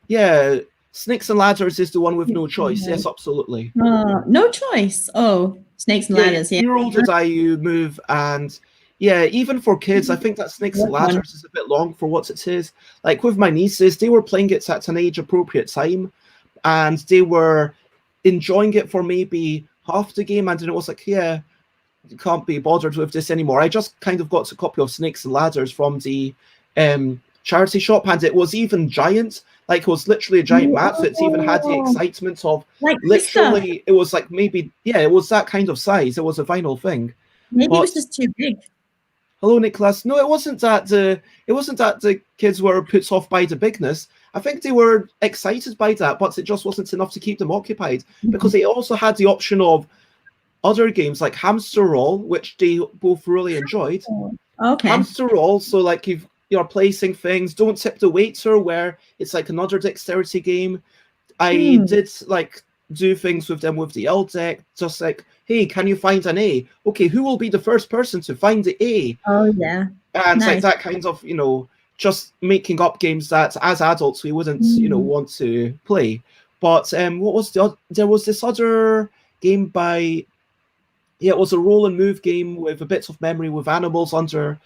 Yeah, Snakes and Ladders is the one with no choice. Yes, absolutely. No choice. Oh, Snakes and Ladders, yeah. You roll the die, you move, and yeah, even for kids, I think that Snakes and Ladders is a bit long for what it is. Like with my nieces, they were playing it at an age-appropriate time, and they were enjoying it for maybe half the game, and then it was like, yeah, you can't be bothered with this anymore. I just kind of got a copy of Snakes and Ladders from the charity shop, and it was even giant. Like, it was literally a giant mat, so it's even had the excitement of, like, literally, it was like maybe, yeah, it was that kind of size. It was a vinyl thing. Maybe it was just too big. Hello, Nicholas. No, it wasn't that the kids were put off by the bigness. I think they were excited by that, but it just wasn't enough to keep them occupied, because they also had the option of other games like Hamster Roll, which they both really enjoyed. Okay. Hamster Roll, so like you're placing things. Don't Tip the Waiter, where it's like another dexterity game. I did like do things with them with the L deck, just like, hey, can you find an A? Okay, who will be the first person to find the A? Oh yeah. And like that kind of, just making up games that as adults we wouldn't, want to play. But what was there was this other game by, it was a roll and move game with a bit of memory with animals under.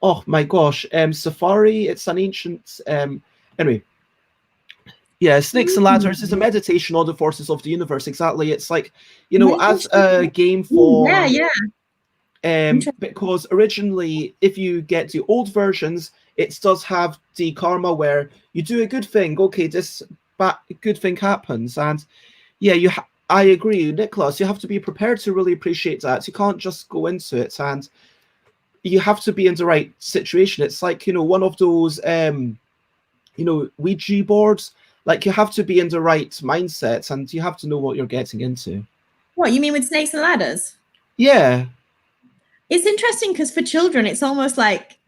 Oh my gosh, Safari. It's an ancient. Anyway, yeah, Snakes and Ladders is a meditation on the forces of the universe. Exactly, it's like as a game for because originally, if you get the old versions, it does have the karma where you do a good thing. Okay, this good thing happens, and yeah, I agree, Nicholas. You have to be prepared to really appreciate that. You can't just go into it, and you have to be in the right situation. It's like, one of those, Ouija boards. Like, you have to be in the right mindset, and you have to know what you're getting into. What, you mean with Snakes and Ladders? Yeah. It's interesting because for children, it's almost like,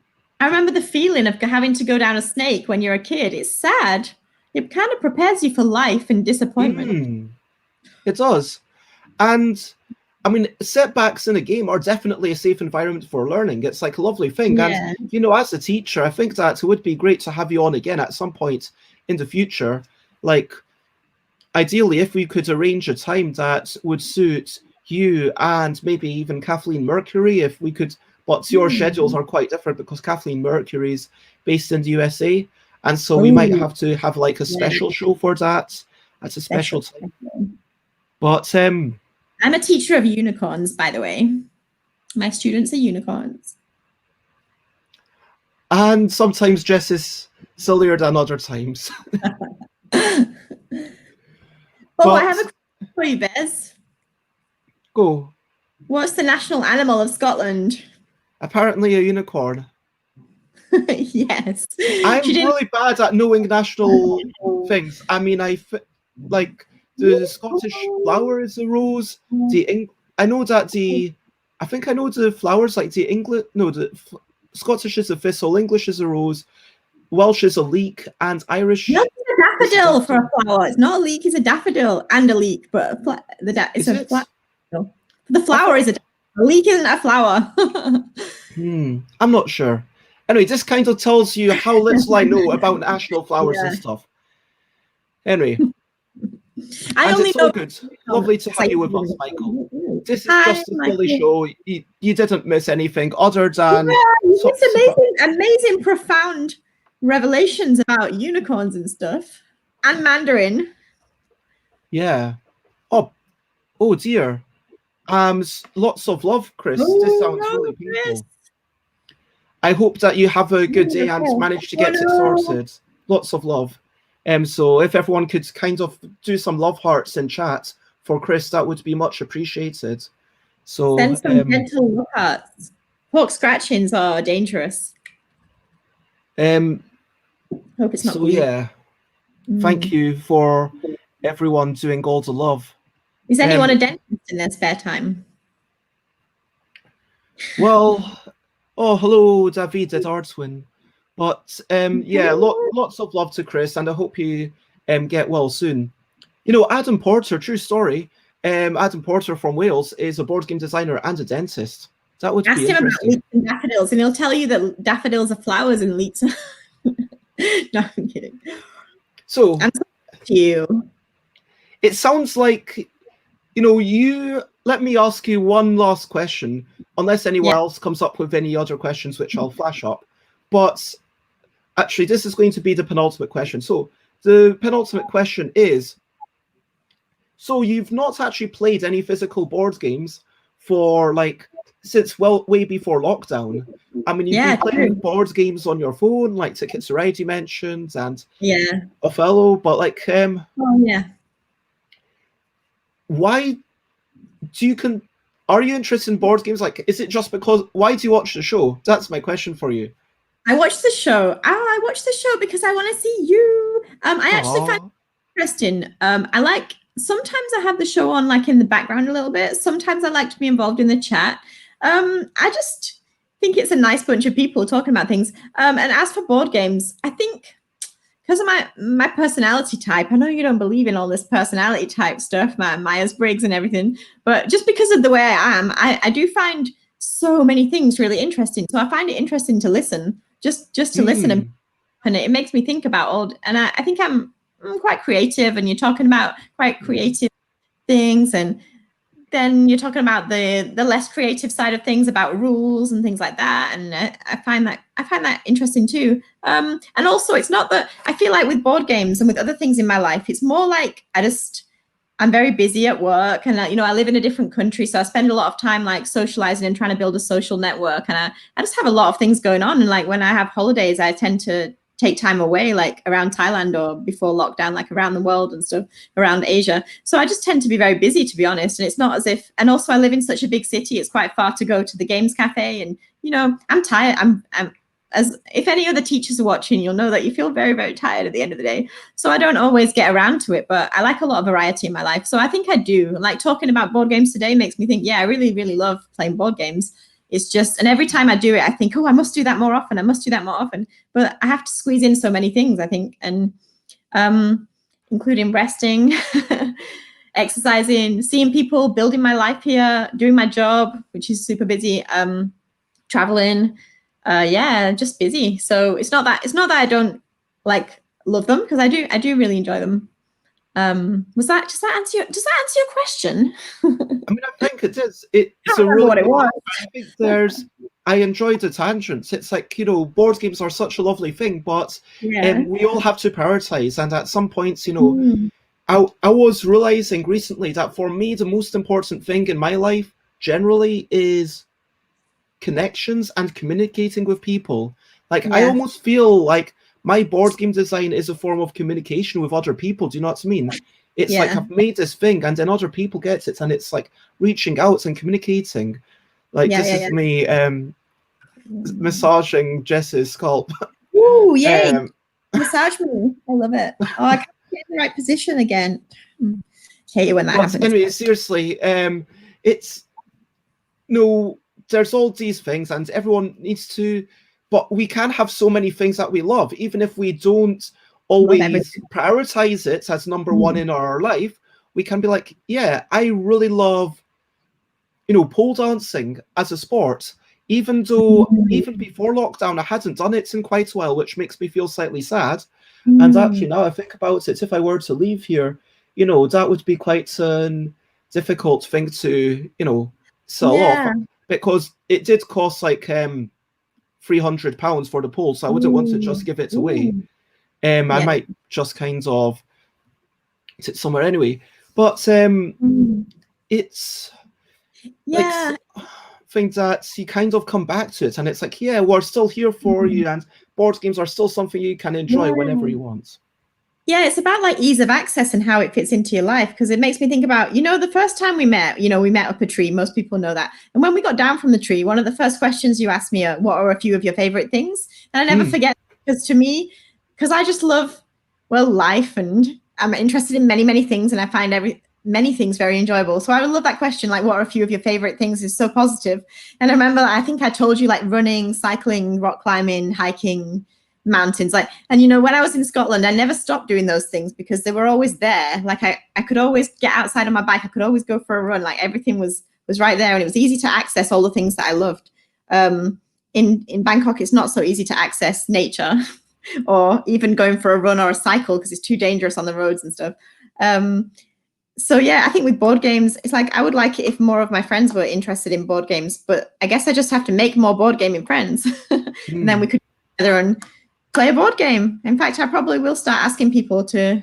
I remember the feeling of having to go down a snake when you're a kid. It's sad. It kind of prepares you for life and disappointment. It does. And I mean, setbacks in a game are definitely a safe environment for learning. It's like a lovely thing. Yeah. And, as a teacher, I think that it would be great to have you on again at some point in the future. Like, ideally, if we could arrange a time that would suit you and maybe even Kathleen Mercury, if we could, but your schedules are quite different because Kathleen Mercury is based in the USA. And so we might have to have like a special show for that at a special time. But I'm a teacher of unicorns, by the way. My students are unicorns. And sometimes Jess is sillier than other times. I have a question for you, Bez. Go. What's the national animal of Scotland? Apparently a unicorn. Yes. I'm really bad at knowing national things. I mean, like the Scottish flower is a rose. I know that I think I know the flowers like the English. No, the Scottish is a thistle, English is a rose, Welsh is a leek, and Irish. No, it's a daffodil for a flower. It's not a leek; it's a daffodil and a leek, but it's a flat. The flower is a leek, isn't a flower. I'm not sure. Anyway, this kind of tells you how little I know about national flowers and stuff. Anyway. I only know. Good. Lovely to have you with us, Michael. This is just a silly show. You didn't miss anything other than it's amazing, profound revelations about unicorns and stuff, and Mandarin. Yeah. Oh dear. Lots of love, Chris. This sounds really painful. I hope that you have a good day and manage to get it sorted. lots of love. So if everyone could kind of do some love hearts in chat for Chris, that would be much appreciated. So send some gentle love hearts. Pork scratchings are dangerous. Hope it's not so glue. yeah. Thank you for everyone doing all the love. Is anyone a dentist in their spare time? Well, oh, hello, David at Artswin. But yeah, lots of love to Chris, and I hope you get well soon. You know, Adam Porter, true story. Adam Porter from Wales is a board game designer and a dentist. That would Ask be him about interesting. leeks and daffodils, and he'll tell you that daffodils are flowers and leeks. No, I'm kidding. So, I'm to you. It sounds like, you know, let me ask you one last question, unless anyone else comes up with any other questions, which I'll flash up. But actually, this is going to be the penultimate question. So the penultimate question is, so you've not actually played any physical board games for since way before lockdown. I mean, you've been playing board games on your phone, like Tickets to Ride you mentioned, and Othello, but why are you interested in board games? Like, is it just because, why do you watch the show? That's my question for you. I watched the show. I watched the show because I want to see you. I actually find it interesting. Sometimes I have the show on like in the background a little bit. Sometimes I like to be involved in the chat. I just think it's a nice bunch of people talking about things. And as for board games, I think because of my personality type, I know you don't believe in all this personality type stuff, my Myers-Briggs and everything, but just because of the way I am, I do find so many things really interesting. So I find it interesting to listen, just to listen, and it makes me think about all. And I think I'm quite creative, and you're talking about quite creative things, and then you're talking about the less creative side of things, about rules and things like that, and I find that interesting too. And also, it's not that I feel like with board games and with other things in my life, it's more like I'm very busy at work, and I live in a different country, so I spend a lot of time like socializing and trying to build a social network, and I just have a lot of things going on. And like when I have holidays, I tend to take time away, like around Thailand or before lockdown, like around the world and stuff, around Asia. So I just tend to be very busy, to be honest. And it's not as if, and also I live in such a big city, it's quite far to go to the games cafe. And, I'm tired. I'm as if any other teachers are watching, you'll know that you feel very, very tired at the end of the day. So I don't always get around to it, but I like a lot of variety in my life. So I think I do. Like talking about board games today makes me think, yeah, I really, really love playing board games. It's just, and every time I do it, I think, oh, I must do that more often. I must do that more often. But I have to squeeze in so many things, I think, and including resting, exercising, seeing people, building my life here, doing my job, which is super busy, traveling, just busy. So it's not that I don't like love them, because I do really enjoy them. Does that answer your question? I mean, I think it is. It's a really what it was. I think I enjoyed the tangents. It's like, board games are such a lovely thing, but we all have to prioritize. And at some points, I was realizing recently that for me, the most important thing in my life generally is connections and communicating with people. Like, I almost feel like my board game design is a form of communication with other people. Do you know what I mean? It's like I've made this thing, and then other people get it, and it's like reaching out and communicating. Like this is me massaging Jess's scalp. Ooh, yay! Massage me. I love it. Oh, I can't get in the right position again. Hate it when that happens. Anyway, seriously, there's all these things, and everyone needs to. But we can have so many things that we love, even if we don't always prioritize it as number one in our life. We can be like, yeah, I really love, pole dancing as a sport, even though even before lockdown, I hadn't done it in quite a while, which makes me feel slightly sad. And actually, now I think about it, if I were to leave here, that would be quite a difficult thing to, sell off, because it did cost like £300 for the pole, so I wouldn't want to just give it away. I might just kind of sit somewhere anyway. But it's something that you kind of come back to it, and it's like, yeah, we're still here for you, and board games are still something you can enjoy whenever you want. Yeah, it's about like ease of access and how it fits into your life, because it makes me think about, the first time we met, we met up a tree. Most people know that. And when we got down from the tree, one of the first questions you asked me are, what are a few of your favorite things? And I never forget, because to me, because I just love, life, and I'm interested in many, many things, and I find many things very enjoyable. So I would love that question, like, what are a few of your favorite things, is so positive. And I remember, I think I told you, like, running, cycling, rock climbing, hiking, mountains, and when I was in Scotland, I never stopped doing those things because they were always there. Like I could always get outside on my bike, I could always go for a run, like everything was right there, and it was easy to access all the things that I loved. In Bangkok, it's not so easy to access nature or even going for a run or a cycle, because it's too dangerous on the roads and stuff. So yeah, I think with board games, it's like I would like it if more of my friends were interested in board games, but I guess I just have to make more board gaming friends and then we could get together and play a board game. In fact, I probably will start asking people to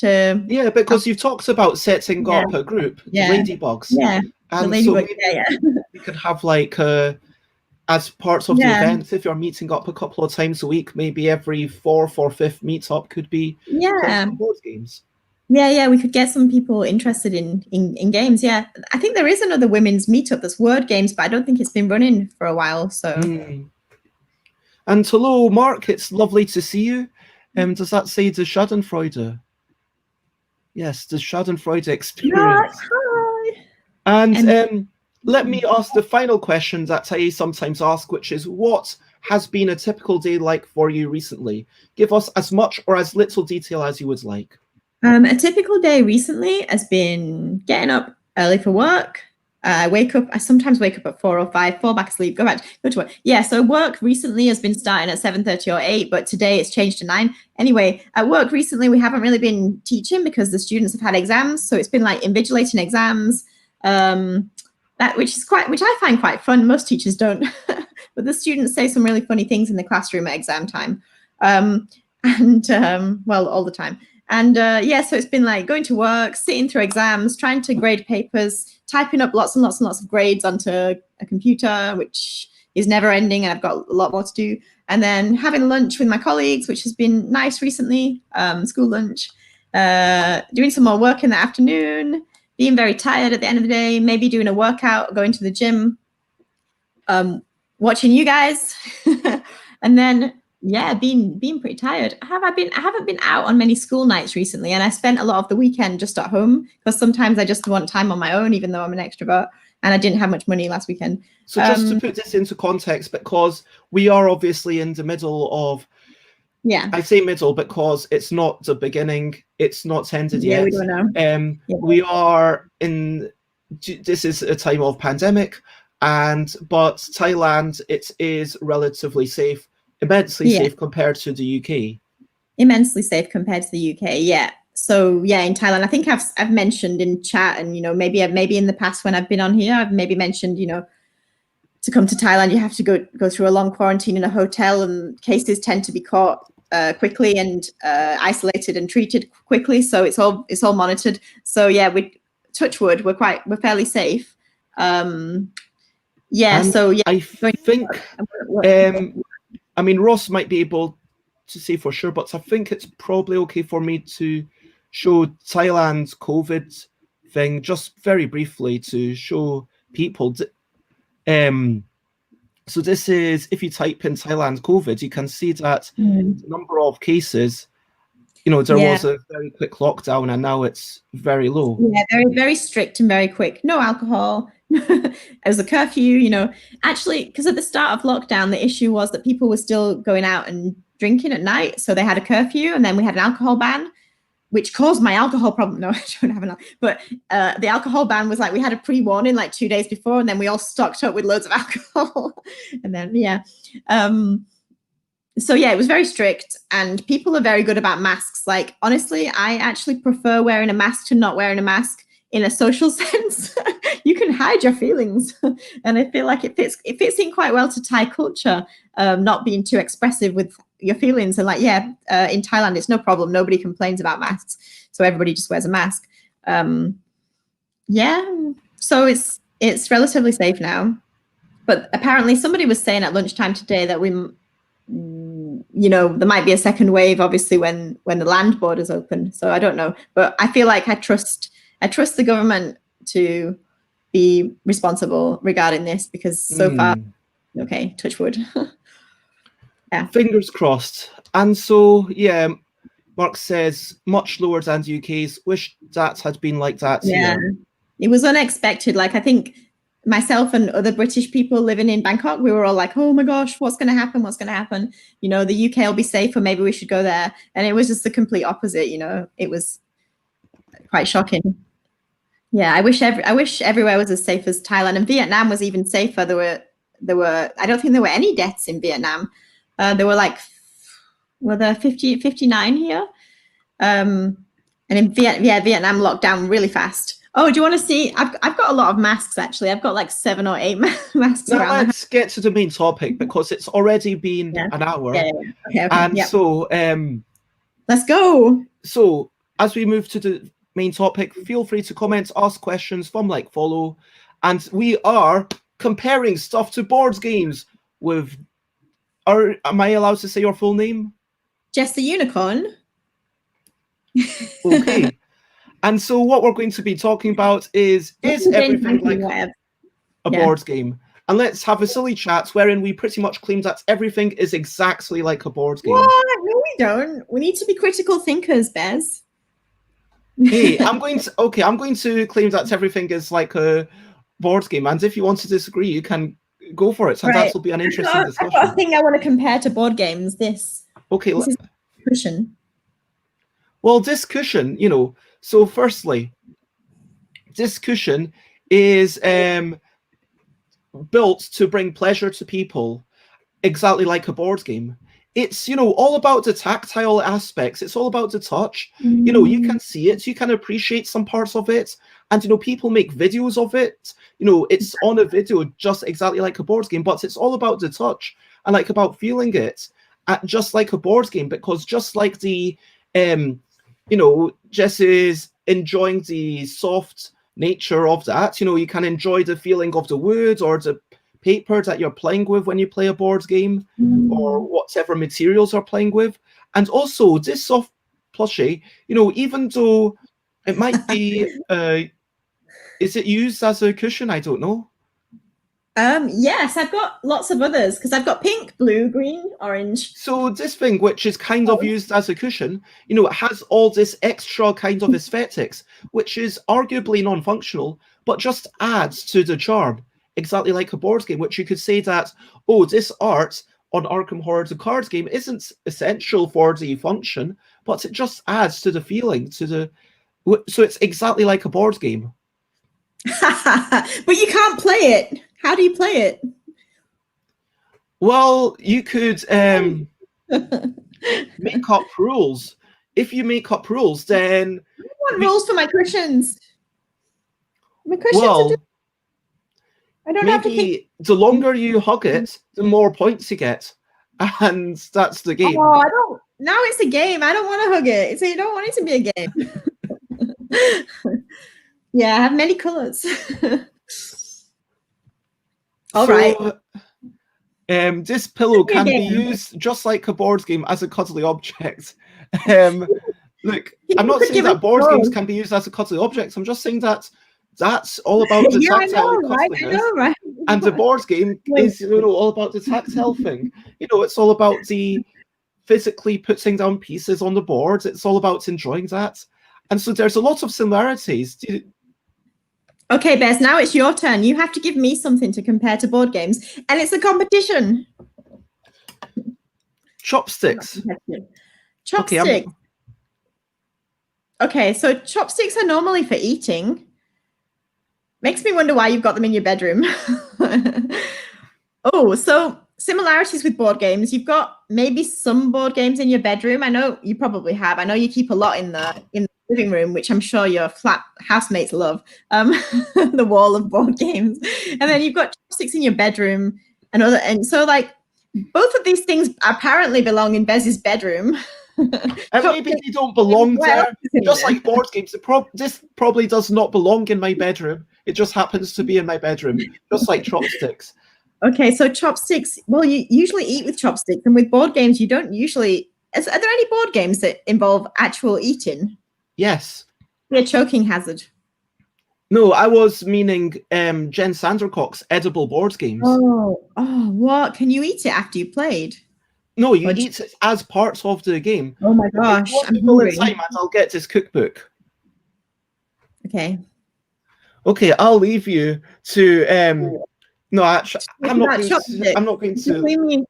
yeah, because you've talked about setting up a group, the Ladybugs. Yeah, and the Ladybugs, so we could have like as part of the event, if you're meeting up a couple of times a week, maybe every fourth or fifth meetup could be board games. Yeah, we could get some people interested in games. Yeah, I think there is another women's meetup that's Word Games, but I don't think it's been running for a while. So. And hello, Mark. It's lovely to see you. Does that say the Schadenfreude? Yes, the Schadenfreude experience. Hi. And let me ask the final question that I sometimes ask, which is, what has been a typical day like for you recently? Give us as much or as little detail as you would like. A typical day recently has been getting up early for work. I sometimes wake up at 4 or 5, fall back asleep, go to work. Yeah, so work recently has been starting at 7:30 or 8, but today it's changed to 9. Anyway, at work recently, we haven't really been teaching because the students have had exams. So it's been like invigilating exams, which I find quite fun. Most teachers don't, but the students say some really funny things in the classroom at exam time. All the time. And so it's been like going to work, sitting through exams, trying to grade papers, typing up lots and lots and lots of grades onto a computer, which is never ending, and I've got a lot more to do. And then having lunch with my colleagues, which has been nice recently, school lunch, doing some more work in the afternoon, being very tired at the end of the day, maybe doing a workout, going to the gym, watching you guys, and then being pretty tired. I haven't been out on many school nights recently, and I spent a lot of the weekend just at home because sometimes I just want time on my own, even though I'm an extrovert, and I didn't have much money last weekend. So just to put this into context, because we are obviously in the middle of, I say middle because it's not the beginning, it's not ended yet. We don't know. We are this is a time of pandemic, but Thailand, it is relatively safe. Immensely safe compared to the UK. Immensely safe compared to the UK, yeah. So in Thailand, I think I've mentioned in chat, and maybe in the past when I've been on here, I've maybe mentioned to come to Thailand you have to go through a long quarantine in a hotel, and cases tend to be caught quickly and isolated and treated quickly. So it's all monitored. So we touch wood, we're fairly safe. I think. I mean, Ross might be able to say for sure, but I think it's probably okay for me to show Thailand's COVID thing just very briefly to show people. So this is, if you type in Thailand COVID, you can see that the number of cases, there was a very quick lockdown, and now it's very low. Yeah, very, very strict and very quick. No alcohol. It was a curfew, actually, because at the start of lockdown, the issue was that people were still going out and drinking at night. So they had a curfew, and then we had an alcohol ban, which caused my alcohol problem. No, I don't have enough. But the alcohol ban was like, we had a pre-warning like 2 days before, and then we all stocked up with loads of alcohol. And then, So it was very strict, and people are very good about masks. Like, honestly, I actually prefer wearing a mask to not wearing a mask in a social sense. You can hide your feelings. And I feel like it fits in quite well to Thai culture, not being too expressive with your feelings. And in Thailand, it's no problem. Nobody complains about masks. So everybody just wears a mask. So it's relatively safe now. but apparently somebody was saying at lunchtime today that we, there might be a second wave, obviously, when the land borders open. So I don't know, but I feel like I trust the government to be responsible regarding this, because so far, okay, touch wood. Yeah. Fingers crossed. And so, yeah, Mark says, much lower than the UK's. Wish that had been like that here. It was unexpected. Like, I think myself and other British people living in Bangkok, we were all like, oh my gosh, what's going to happen? What's going to happen? The UK will be safer. Maybe we should go there. And it was just the complete opposite. It was quite shocking. Yeah, I wish everywhere was as safe as Thailand, and Vietnam was even safer. There were I don't think there were any deaths in Vietnam. There were there 59 here? And in Vietnam locked down really fast. Oh, do you want to see? I've got a lot of masks, actually. I've got like 7 or 8 masks now around. Let's get to the main topic, because it's already been an hour. Okay, and so let's go. So as we move to the main topic, feel free to comment, ask questions, follow. And we are comparing stuff to board games with... Am I allowed to say your full name? Jess the Unicorn. Okay. And so what we're going to be talking about is everything like a board game? And let's have a silly chat wherein we pretty much claim that everything is exactly like a board game. What? No, we don't. We need to be critical thinkers, Bez. Hey, I'm going to claim that everything is like a board game. And if you want to disagree, you can go for it. And that will be an interesting discussion. I've got a thing I want to compare to board games. This is cushion. Well, this cushion, so firstly, this cushion is built to bring pleasure to people, exactly like a board game. It's, all about the tactile aspects. It's all about the touch. You can see it. You can appreciate some parts of it. And, people make videos of it. It's on a video just exactly like a board game, but it's all about the touch and about feeling it, just like a board game, because just like the... Jess is enjoying the soft nature of that. You can enjoy the feeling of the wood or the paper that you're playing with when you play a board game, or whatever materials you're playing with. And also this soft plushie, even though it might be, is it used as a cushion? I don't know. Yes, I've got lots of others, because I've got pink, blue, green, orange. So this thing, which is kind of used as a cushion, it has all this extra kind of aesthetics, which is arguably non-functional, but just adds to the charm, exactly like a board game, which you could say that, this art on Arkham Horror the card game isn't essential for the function, but it just adds to the feeling, so it's exactly like a board game. But you can't play it. How do you play it? Well, you could make up rules. If you make up rules, then... I want rules for my cushions. My cushions well, I don't have to think. The longer you hug it, the more points you get. And that's the game. Oh, I don't... Now it's a game. I don't want to hug it. So you don't want it to be a game. Yeah, I have many colors. All right. This pillow can be used just like a board game as a cuddly object. Look, I'm not saying that board games can be used as a cuddly object. I'm just saying that that's all about the tactile cuddliness. I know, right? And the board game is, all about the tactile thing. It's all about the physically putting down pieces on the board. It's all about enjoying that. And so there's a lot of similarities. Okay, Bez, now it's your turn. You have to give me something to compare to board games. And it's a competition. Chopsticks. Chopsticks. Okay, so chopsticks are normally for eating. Makes me wonder why you've got them in your bedroom. So similarities with board games. You've got maybe some board games in your bedroom. I know you probably have. I know you keep a lot in the living room, which I'm sure your flat housemates love. The wall of board games. And then you've got chopsticks in your bedroom and so both of these things apparently belong in Bez's bedroom. And maybe they don't belong there. Just like board games, this probably does not belong in my bedroom. It just happens to be in my bedroom, just like chopsticks. Okay, so chopsticks. Well, you usually eat with chopsticks, and with board games, you don't usually. Are there any board games that involve actual eating? Yes. Be a choking hazard. No, I was meaning Jen Sandercock's edible board games. Oh, what? Can you eat it after you played? No, you eat it as parts of the game. Oh my gosh, I'm hungry. Time and I'll get his cookbook. Okay. Okay, I'll leave you to. No, actually, I'm not going to. Leave me.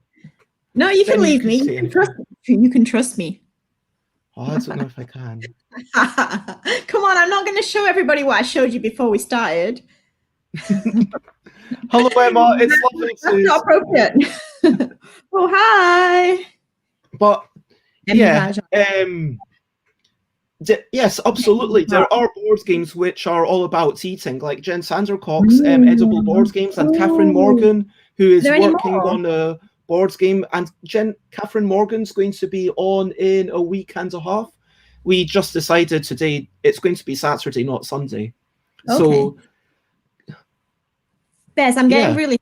No, you can leave me. You can trust me. Oh, I don't know if I can. Come on, I'm not going to show everybody what I showed you before we started. Hello, Emma. It's lovely to. That's not appropriate. Oh, hi. But yeah, yes, absolutely. There are board games which are all about eating, like Jen Sandercock's edible board games, and Catherine Morgan, who is working on a board game, and Catherine Morgan's going to be on in a week and a half. We just decided today it's going to be Saturday, not Sunday. Okay. So, Bez, I'm getting really.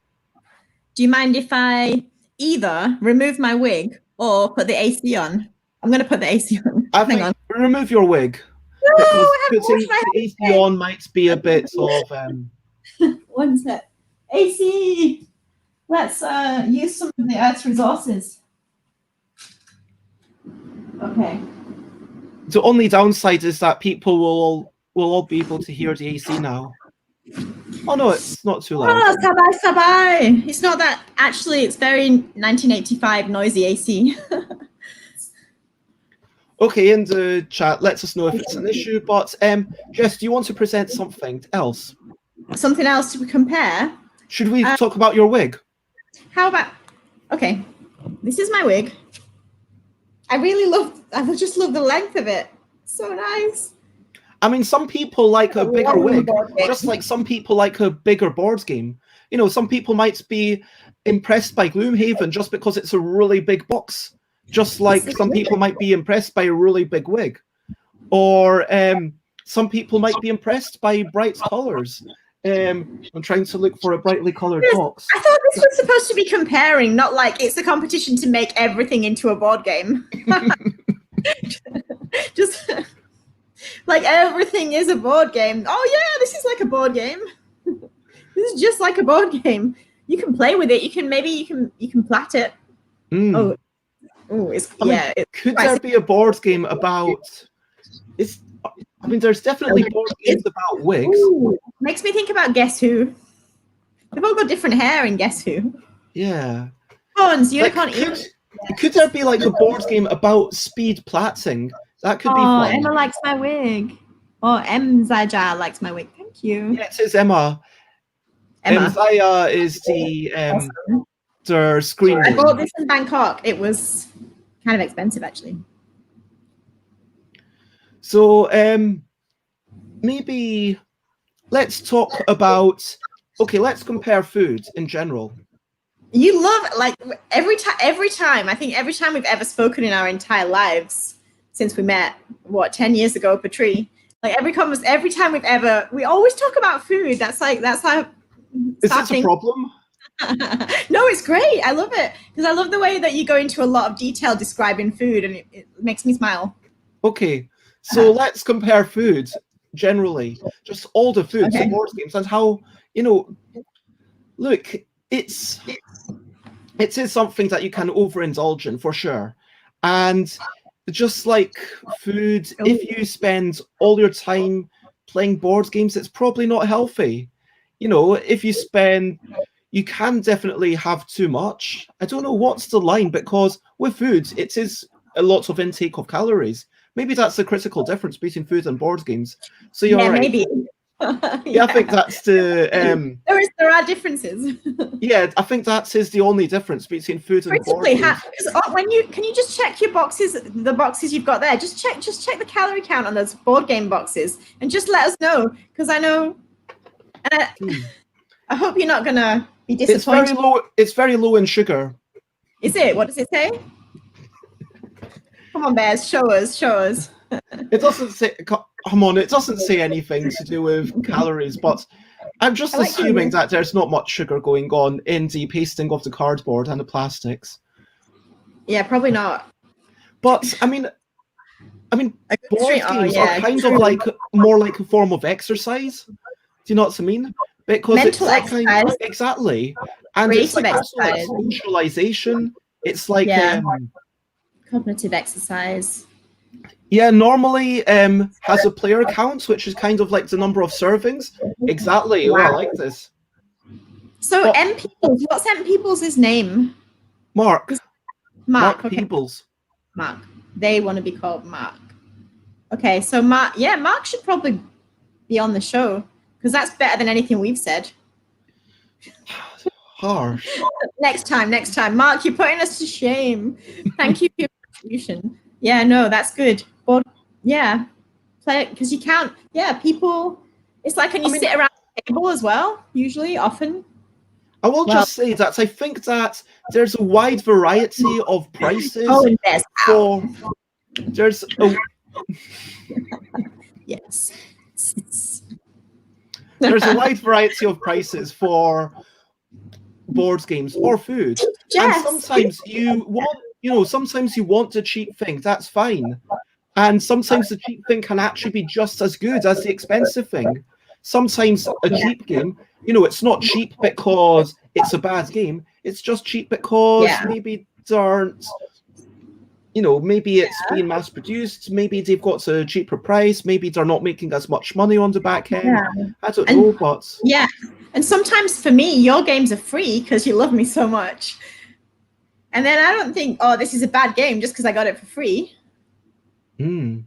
Do you mind if I either remove my wig or put the AC on? I'm going to put the AC on. Hang on. Remove your wig. No, putting the AC on might be a bit of. One sec. AC. Let's use some of the Earth's resources. Okay. The only downside is that people will all be able to hear the AC now. Oh no, it's not too loud. Oh, sabai. It's not that. Actually, it's very 1985 noisy AC. Okay, in the chat, let us know if it's an issue. But Jess, do you want to present something else? Something else to compare? Should we talk about your wig? How about? Okay, this is my wig. I just love the length of it. So nice. I mean, some people like a bigger wig, just like some people like a bigger board game. You know, some people might be impressed by Gloomhaven just because it's a really big box. Just like some people might be impressed by a really big wig. Or some people might be impressed by bright colors. I'm trying to look for a brightly colored box. I thought this was supposed to be comparing, not like it's a competition to make everything into a board game. Just like everything is a board game. Oh yeah, this is like a board game. This is just like a board game. You can play with it. You can plat it. Mm. Could there be a board game about? I mean, there's definitely board games about wigs. Ooh, makes me think about Guess Who. They've all got different hair in Guess Who. Yeah. Unicorn. Could there be like a board game about speed platting? That could be fun. Emma likes my wig. Oh, Zaja likes my wig. Thank you. Yeah, it is Emma. Zaya is their screen. I bought this in Bangkok. It was kind of expensive, actually. So maybe let's talk about. Okay, let's compare food in general. You love every time. I think every time we've ever spoken in our entire lives since we met, 10 years ago, Patri. Like every time we always talk about food. That's our. Is this a problem? No, it's great. I love it because I love the way that you go into a lot of detail describing food, and it makes me smile. Okay, so let's compare food generally, just all the foods, the board games, and how Look, it is something that you can overindulge in for sure, and just like food, if you spend all your time playing board games, it's probably not healthy. If you can definitely have too much. I don't know what's the line, because with food, it is a lot of intake of calories. Maybe that's the critical difference between food and board games. So you're right. Maybe. Yeah, I think that's the. There are differences. Yeah, I think that is the only difference between food and board games. Can you just check your boxes, the boxes you've got there? Just check the calorie count on those board game boxes, and just let us know, because I know. And I hope you're not gonna be disappointed. It's very low in sugar. Is it? What does it say? Come on, Bears, show us. It doesn't say. Come on, it doesn't say anything to do with calories, but I'm just I like assuming it. that there's not much sugar going on in the pasting of the cardboard and the plastics. Yeah, probably not. But I mean, board games are kind of like more like a form of exercise. Do you know what I mean? Because Mental it's like exercise. exactly, and it's Creative like also like exercise. socialization. It's like Yeah. Cognitive exercise. yeah, normally has a player count, which is kind of like the number of servings. Exactly. Wow. Oh, I like this. So But- M Peoples, what's M Peoples' name? Mark. Mark. Okay. Peoples. Mark. They want to be called Mark. Okay, so Mark, yeah, Mark should probably be on the show because that's better than anything we've said. Harsh. Next time. Mark, you're putting us to shame. Thank you for your contribution. Yeah, no, that's good. But yeah, play it because you can't, people, it's like when you sit around the table as well, usually, often. I will just say that I think that there's a wide variety of prices. Oh, and there's a yes. There's a wide variety of prices for board games or food. Jess. And sometimes you want the cheap thing. That's fine. And sometimes the cheap thing can actually be just as good as the expensive thing. Sometimes a cheap game, it's not cheap because it's a bad game. It's just cheap because maybe there aren't, maybe it's being mass produced. Maybe they've got a cheaper price. Maybe they're not making as much money on the back end. I don't know, but yeah. And sometimes for me, your games are free because you love me so much. And then I don't think, oh, this is a bad game just because I got it for free. Mm.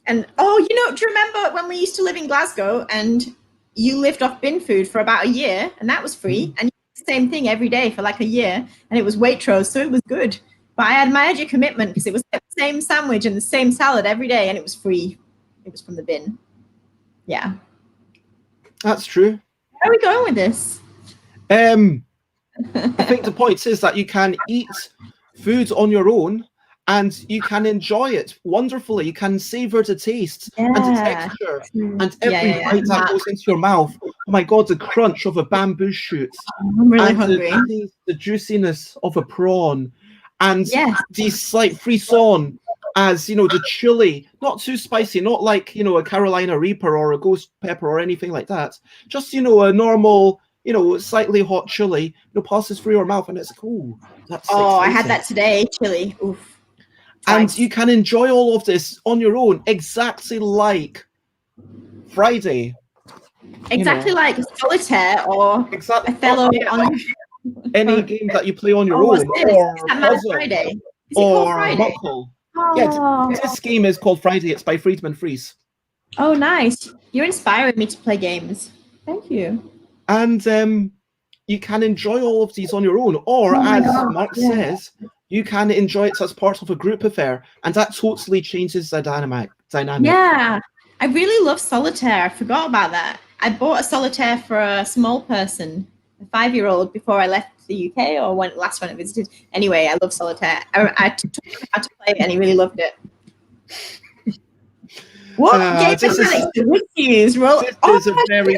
And do you remember when we used to live in Glasgow and you lived off bin food for about a year and that was free? And you did the same thing every day for like a year and it was Waitrose, so it was good. But I admired your commitment because it was the same sandwich and the same salad every day and it was free. It was from the bin. Yeah. That's true. Where are we going with this? I think the point is that you can eat food on your own and you can enjoy it wonderfully. You can savor the taste and the texture and every bite that goes into your mouth. Oh my God, the crunch of a bamboo shoot. I'm really hungry. The juiciness of a prawn and the slight frisson as, the chili, not too spicy, not like, a Carolina Reaper or a ghost pepper or anything like that. Just, a normal, slightly hot chili, passes through your mouth and it's cool. That's exciting. I had that today, chili. Oof. And you can enjoy all of this on your own, exactly like Friday. Exactly like Solitaire or Othello. Any game that you play on your own. Or Friday. Is it called Friday? Muckle. Yeah, this game is called Friday. It's by Friedman Fries. Oh, nice. You're inspiring me to play games. Thank you. And you can enjoy all of these on your own. Or, as Mark says, you can enjoy it as part of a group affair. And that totally changes the dynamic. Yeah. I really love Solitaire. I forgot about that. I bought a Solitaire for a small person, a 5-year-old, before I left the UK or last when I visited. Anyway, I love Solitaire. I taught him how to play it and he really loved it. What game mechanics do we use? This is a very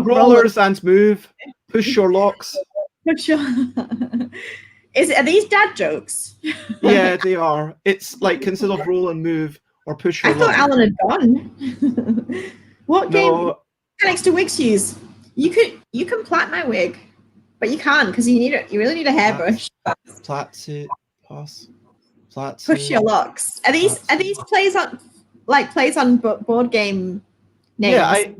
rollers and move. Push your locks. Are these dad jokes? Yeah, they are. It's like instead of roll and move or push your lock. I thought Alan had gone. What game mechanics do wigs use? You can plait my wig, but you can't because you really need a hairbrush. Push your locks. Are these plays on board game names? Yeah, I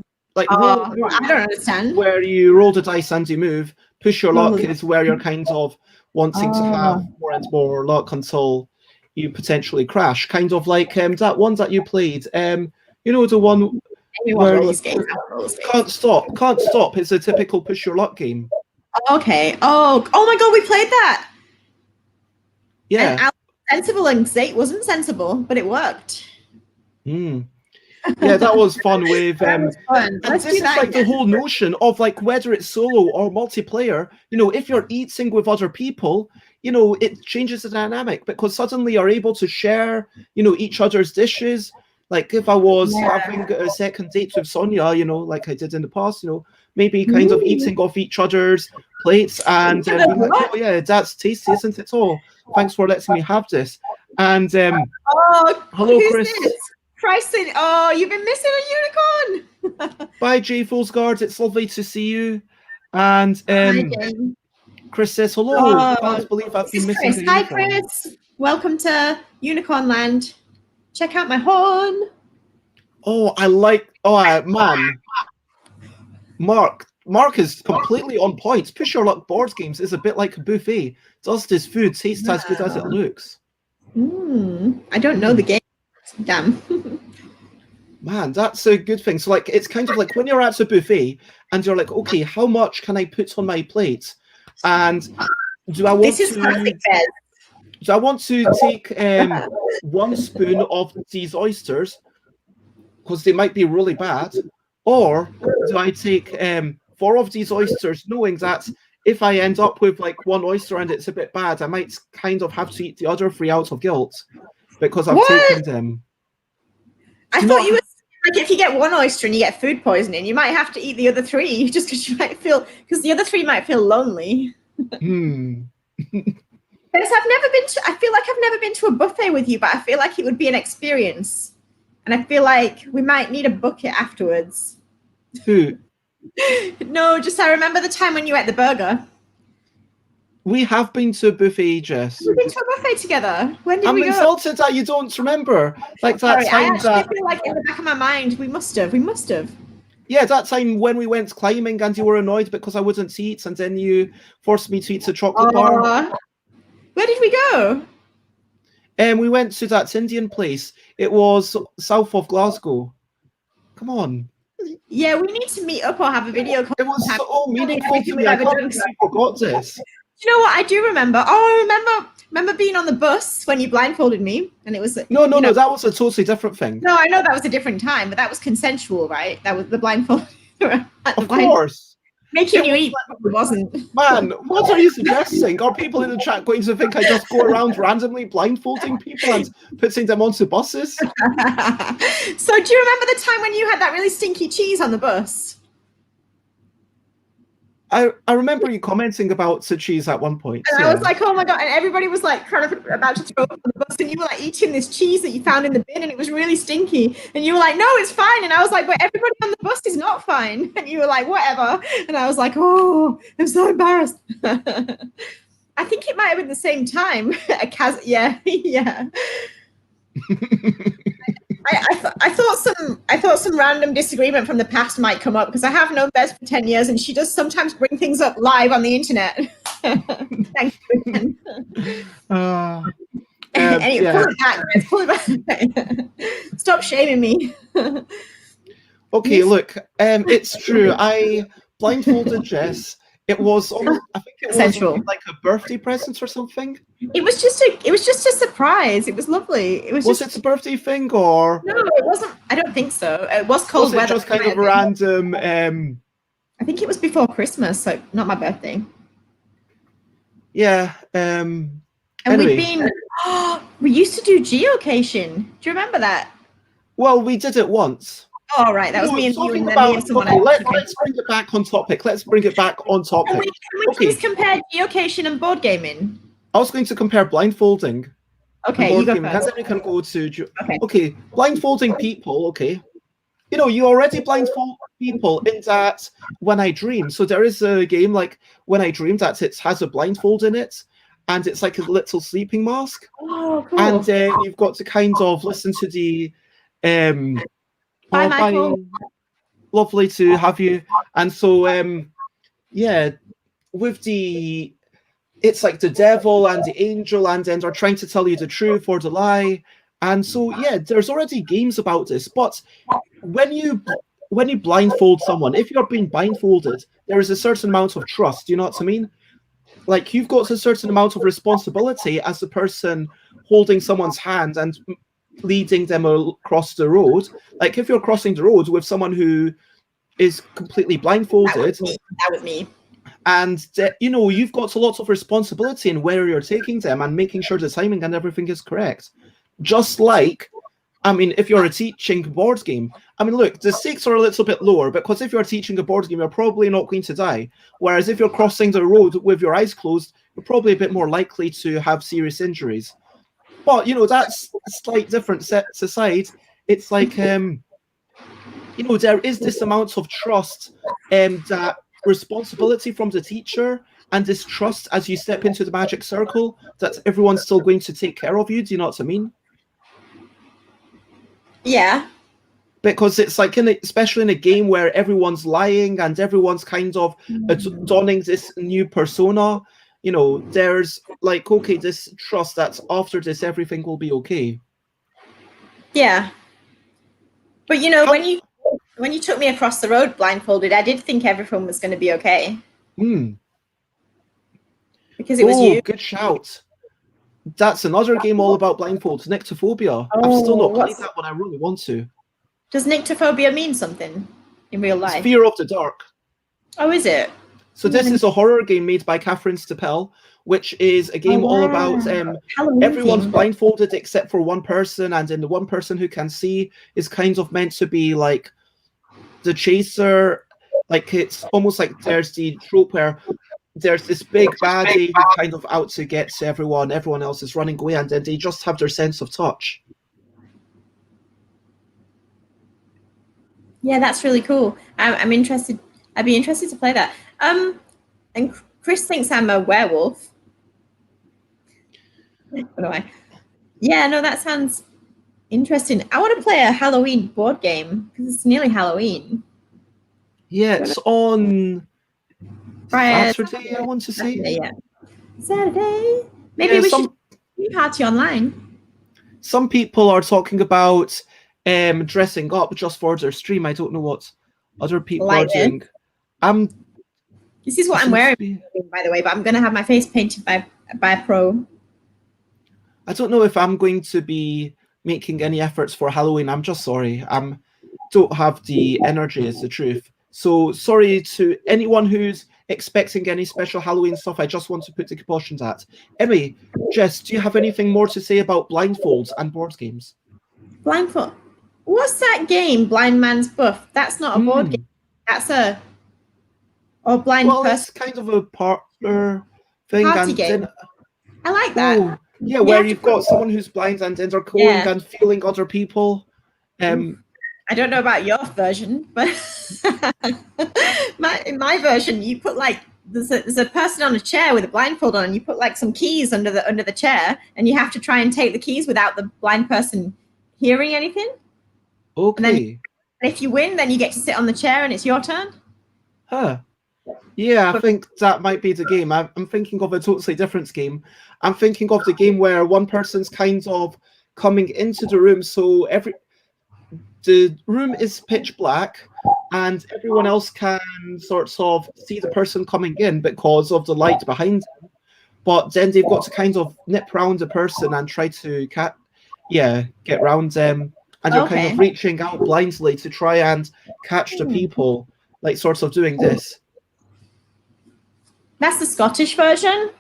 don't understand. Where you roll the dice and you move. Push your luck is where you're kind of wanting to have more and more luck until you potentially crash. Kind of like that one that you played. The one where you can't stop. It's a typical push your luck game. Okay. Oh my God, we played that. Yeah. And sensible and Zate wasn't sensible, but it worked. Yeah, that was fun with fun. And this is like the whole notion of like whether it's solo or multiplayer, if you're eating with other people, it changes the dynamic because suddenly you're able to share, each other's dishes. Like if I was Yeah. having a second date with Sonia, you know, like I did in the past, you know, maybe kind of eating off each other's plates and being like, oh yeah, that's tasty, isn't it? Oh, thanks for letting me have this. And Oh, hello, who's Chris. this? Christ, oh, you've been missing a unicorn. Bye, Jay Folsgard. It's lovely to see you. And Hi, Jane. Chris says hello. Oh, Can't believe I've been missing Chris. a Hi, unicorn. Chris. Welcome to Unicorn Land. Check out my horn. Oh, I like. Oh, man. Mark is completely on point. Push Your Luck Board Games is a bit like a buffet. Does this food taste as good as it looks? I don't know the game. Damn. Man, that's a good thing. So, like, it's kind of like when you're at a buffet and you're like, okay, how much can I put on my plate? And do I want do I want to take 1 spoon of these oysters because they might be really bad, or do I take 4 of these oysters, knowing that if I end up with like 1 oyster and it's a bit bad, I might kind of have to eat the other 3 out of guilt because I've taken them. I thought you were like, if you get 1 oyster and you get food poisoning, you might have to eat the other 3 just because you might feel, because the other 3 might feel lonely. Because I feel like I've never been to a buffet with you, but I feel like it would be an experience. And I feel like we might need a bucket afterwards. Who? No, just I remember the time when you ate the burger. We have been to a buffet, Jess. We've been to a buffet together. When did we go? I'm insulted that you don't remember. Like that time I feel like in the back of my mind, we must have. Yeah, that time when we went climbing and you were annoyed because I wouldn't eat, and then you forced me to eat a chocolate bar. Where did we go? We went to that Indian place. It was south of Glasgow. Come on. Yeah, we need to meet up or have a video call. It was so meaningful to me. I can't believe I forgot this. You know what? I do remember. Oh, remember being on the bus when you blindfolded me, and it was no, that was a totally different thing. No, I know that was a different time, but that was consensual, right? That was the blindfold. Of course. Making you eat probably wasn't. Man, what are you suggesting? Are people in the chat going to think I just go around randomly blindfolding people and putting them onto buses? So do you remember the time when you had that really stinky cheese on the bus? I remember you commenting about the cheese at one point. And I was like, oh my God. And everybody was like kind of about to throw up on the bus. And you were like eating this cheese that you found in the bin and it was really stinky. And you were like, no, it's fine. And I was like, but everybody on the bus is not fine. And you were like, whatever. And I was like, oh, I'm so embarrassed. I think it might have been the same time. Yeah. I thought some random disagreement from the past might come up because I have known Bez for 10 years and she does sometimes bring things up live on the internet. Thank you. Anyway, pull it back. Stop shaming me. Okay, look, it's true. I blindfolded Jess. It was almost, I think it was like a birthday present or something. It was just a surprise. It was lovely. Was it a birthday thing or? No, it wasn't. I don't think so. It was cold weather. Just kind of random. I think it was before Christmas, so not my birthday. Yeah. And anyway. we've been. We used to do geocaching. Do you remember that? Well, we did it once. Oh, right. That was me and you and then me and someone else. Let's bring it back on topic. Can we please compare geocaching and board gaming? I was going to compare blindfolding. Okay, you go first. And then we can go to... Okay, blindfolding people, okay. You know, you already blindfold people in that When I Dream. So there is a game like When I Dream that it has a blindfold in it. And it's like a little sleeping mask. Oh, cool. And you've got to kind of listen to the... Bye, Michael. Lovely to have you. And so, yeah, with the, it's like the devil and the angel, and then they're trying to tell you the truth or the lie. And so, yeah, there's already games about this. But when you blindfold someone, if you're being blindfolded, there is a certain amount of trust. Do you know what I mean? Like, you've got a certain amount of responsibility as the person holding someone's hand and leading them across the road. Like if you're crossing the road with someone who is completely blindfolded, that was me. And you know, you've got a lot of responsibility in where you're taking them and making sure the timing and everything is correct. Just like I mean, if you're teaching a board game, I mean, look, the stakes are a little bit lower because if you're teaching a board game, you're probably not going to die. Whereas if you're crossing the road with your eyes closed, you're probably a bit more likely to have serious injuries. But, you know, that's a slight difference set aside. It's like, you know, there is this amount of trust and that responsibility from the teacher and this trust as you step into the magic circle that everyone's still going to take care of you. Do you know what I mean? Yeah. Because it's like, especially in a game where everyone's lying and everyone's kind of donning this new persona, you know, there's like, okay, this trust that after this, everything will be okay. Yeah. But, you know, when you took me across the road blindfolded, I did think everything was going to be okay. Because it was you. Good shout. That's another game all about blindfolds, Nyctophobia. I've still not played that one. I really want to. Does nyctophobia mean something in real life? It's fear of the dark. Oh, is it? So this is a horror game made by Catherine Stapel, which is a game all about everyone's blindfolded except for one person, and then the one person who can see is kind of meant to be like the chaser. Like it's almost like there's the trope where there's this big baddie who kind of out to get everyone else is running away, and then they just have their sense of touch. Yeah, that's really cool. I'm interested. I'd be interested to play that. And Chris thinks I'm a werewolf. What do I? Yeah, no, that sounds interesting. I want to play a Halloween board game because it's nearly Halloween. Yeah, it's on Saturday, I want to say. Saturday, yeah. Saturday. Maybe we should party online. Some people are talking about dressing up just for their stream. I don't know what other people are doing. This is what I'm wearing, by the way, but I'm going to have my face painted by a pro. I don't know if I'm going to be making any efforts for Halloween. I'm just sorry. I don't have the energy, is the truth. So sorry to anyone who's expecting any special Halloween stuff. I just want to put the kibosh on that. Emmy, Jess, do you have anything more to say about blindfolds and board games? Blindfold. What's that game, Blind Man's Buff? That's not a board game. That's a blind person. It's kind of a partner thing. Party game. I like that. Oh, yeah, where you've got someone who's blind and then they're going and feeling other people. I don't know about your version, but in my version, you put like there's a person on a chair with a blindfold on, and you put like some keys under the chair, and you have to try and take the keys without the blind person hearing anything. Okay. And then if you win, then you get to sit on the chair, and it's your turn. Huh. Yeah, I think that might be the game. I'm thinking of a totally different game. I'm thinking of the game where one person's kind of coming into the room, so the room is pitch black, and everyone else can sort of see the person coming in because of the light behind them. But then they've got to kind of nip round the person and try to get round them. And you're kind of reaching out blindly to try and catch the people, like sort of doing this. That's the Scottish version?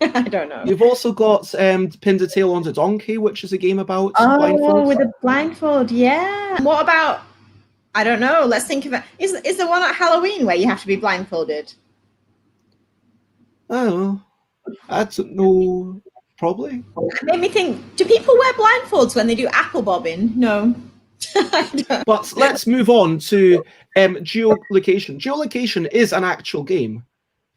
I don't know. You've also got Pin the Tail on the Donkey, which is a game about blindfolds. With a blindfold, yeah. What about, I don't know, let's think of it. Is there one at Halloween where you have to be blindfolded? Oh, I don't know. Probably. It made me think, do people wear blindfolds when they do apple bobbing? No. But let's move on to geolocation. Geolocation is an actual game.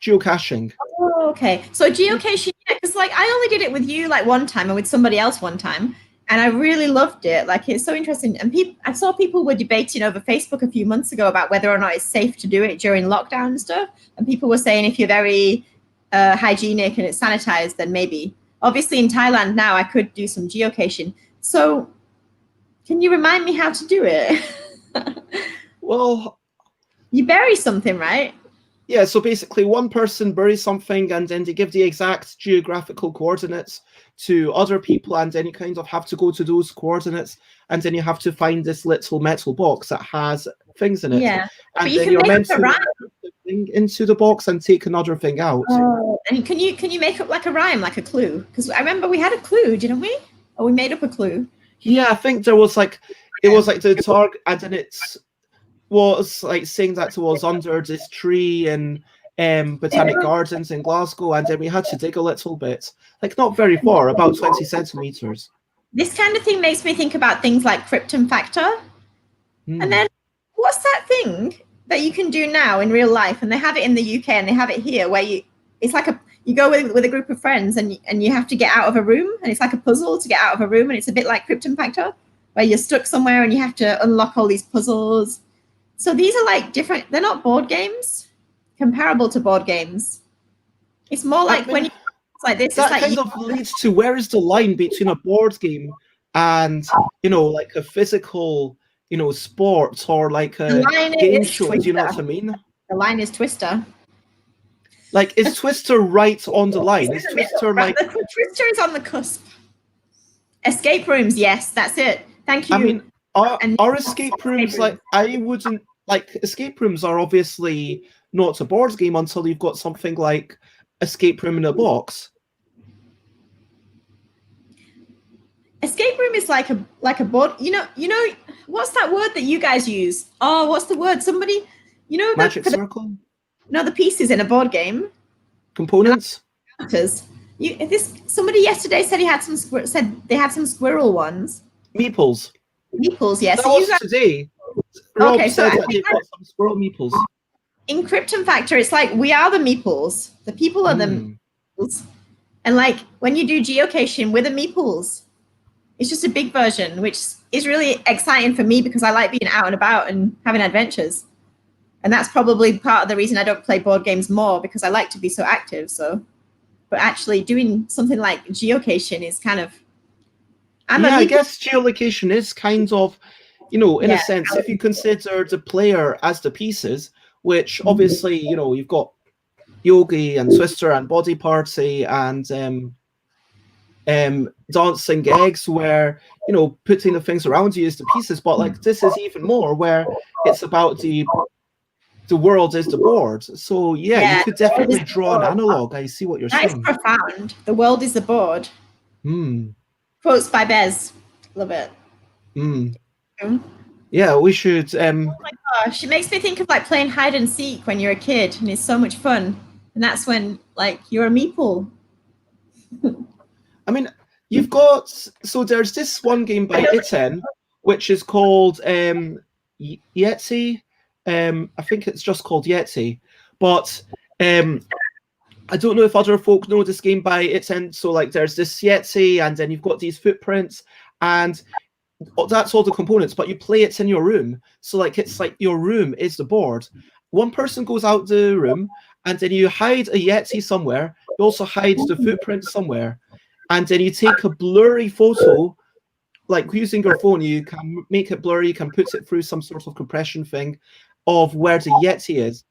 Geocaching. Oh, okay. So geocaching, because like I only did it with you like one time and with somebody else one time, and I really loved it. Like it's so interesting. And I saw people were debating over Facebook a few months ago about whether or not it's safe to do it during lockdown and stuff. And people were saying if you're very hygienic and it's sanitized, then maybe. Obviously, in Thailand now, I could do some geocaching. So, can you remind me how to do it? Well, you bury something, right? Yeah, so basically one person buries something and then they give the exact geographical coordinates to other people, and then you kind of have to go to those coordinates, and then you have to find this little metal box that has things in it. Yeah, and then you're meant to put the thing into the box and take another thing out. Oh, and can you make up like a rhyme, like a clue? Because I remember we had a clue, didn't we? Or we made up a clue. Yeah, I think there was like it was like the target, and then it was like saying that it was under this tree in Botanic Gardens in Glasgow, and then we had to dig a little bit, like not very far, about 20 centimeters. This kind of thing makes me think about things like Krypton Factor. And then what's that thing that you can do now in real life? And they have it in the UK and they have it here where it's like you go with a group of friends and you have to get out of a room, and it's like a puzzle to get out of a room, and it's a bit like Krypton Factor where you're stuck somewhere and you have to unlock all these puzzles. So these are like different, they're not board games, comparable to board games. It's more like when you it's like this. That it's like kind of leads to where is the line between a board game and, you know, like a physical, you know, sport or like a game show. Do you know what I mean? The line is Twister. Like, is Twister right on the line? Is Twister like... Twister is on the cusp. Escape rooms, yes, that's it. Thank you. I mean, are escape rooms like... I wouldn't... Like, escape rooms are obviously not a board game until you've got something like Escape Room in a Box. Escape room is like a board. You know, what's that word that you guys use? Oh, what's the word? Somebody, you know, Magic circle? No, the pieces in a board game. Components? Somebody yesterday said they had some squirrel ones. Meeples. Meeples, yes. That was today. Rob said that they've got some squirrel meeples. In Krypton Factor, it's like we are the meeples. The people are the meeples. And like when you do geocaching, we're the meeples. It's just a big version, which is really exciting for me because I like being out and about and having adventures. And that's probably part of the reason I don't play board games more, because I like to be so active. But actually doing something like geocaching is kind of... I guess geolocation is kind of, you know, in a sense, if you consider the player as the pieces, which obviously, you know, you've got Yogi and Twister and Body Party and Dancing Eggs, where, you know, putting the things around you is the pieces, but like this is even more where it's about the world is the board. So you could definitely draw an analog. I see what you're saying. That's profound. The world is the board. Quotes by Bez. Love it. Yeah, we should. Oh my gosh, it makes me think of like playing hide and seek when you're a kid, and it's so much fun. And that's when like you're a meeple. I mean, you've got, so there's this one game by Iten, which is called Yeti. I think it's just called Yeti. But I don't know if other folk know this game by Iten. So like there's this Yeti, and then you've got these footprints, and that's all the components, but you play it in your room. So like it's like your room is the board. One person goes out the room, and then you hide a Yeti somewhere. You also hide the footprint somewhere. And then you take a blurry photo, like using your phone, you can make it blurry, you can put it through some sort of compression thing of where the Yeti is.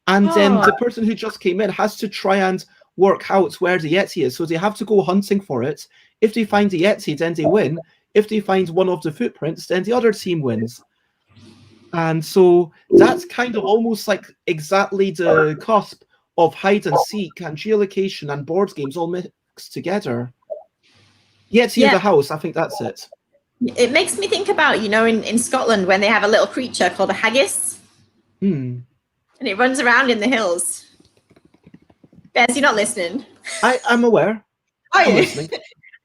And then the person who just came in has to try and work out where the Yeti is. So they have to go hunting for it. If they find the Yeti, then they win. If they find one of the footprints, then the other team wins. And so that's kind of almost like exactly the cusp of hide and seek and geolocation and board games all mixed together. Yeti in the house, I think that's it. It makes me think about, you know, in Scotland when they have a little creature called a haggis. And it runs around in the hills. Bez, you're not listening. I'm aware. I'm listening.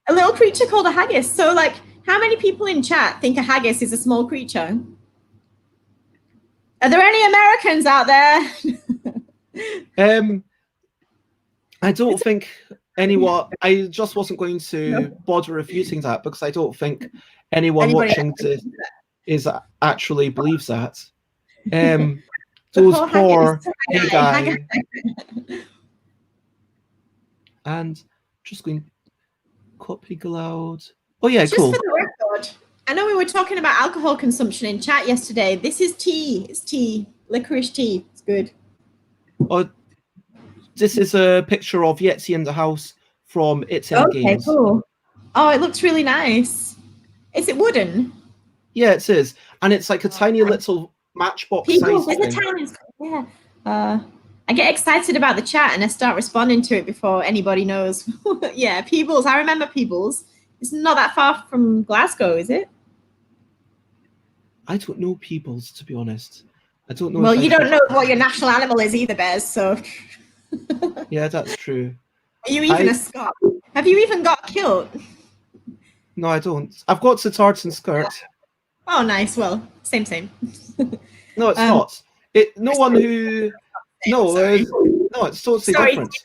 A little creature called a haggis. So, like, how many people in chat think a haggis is a small creature? Are there any Americans out there? I don't think anyone... I just wasn't going to bother refuting that, because I don't think anyone watching this actually believes that. Those poor guy. And just going... Copy Cloud. Oh yeah, just cool. For the record, I know we were talking about alcohol consumption in chat yesterday. This is tea. It's tea. Licorice tea. It's good. Oh, this is a picture of Yeti in the house from Iten Games. Cool. Oh, it looks really nice. Is it wooden? Yeah, it is. And it's like a tiny little matchbox size thing. I get excited about the chat and I start responding to it before anybody knows. Yeah, Peebles. I remember Peebles. It's not that far from Glasgow, is it? I don't know peoples, to be honest. I don't know. Well, you don't know what your national animal is either, Bears. So. Yeah, that's true. Are you even a Scot? Have you even got a kilt? No, I don't. I've got a tartan skirt. Oh, nice. Well, same. No, it's not. No one who. No, it's totally different.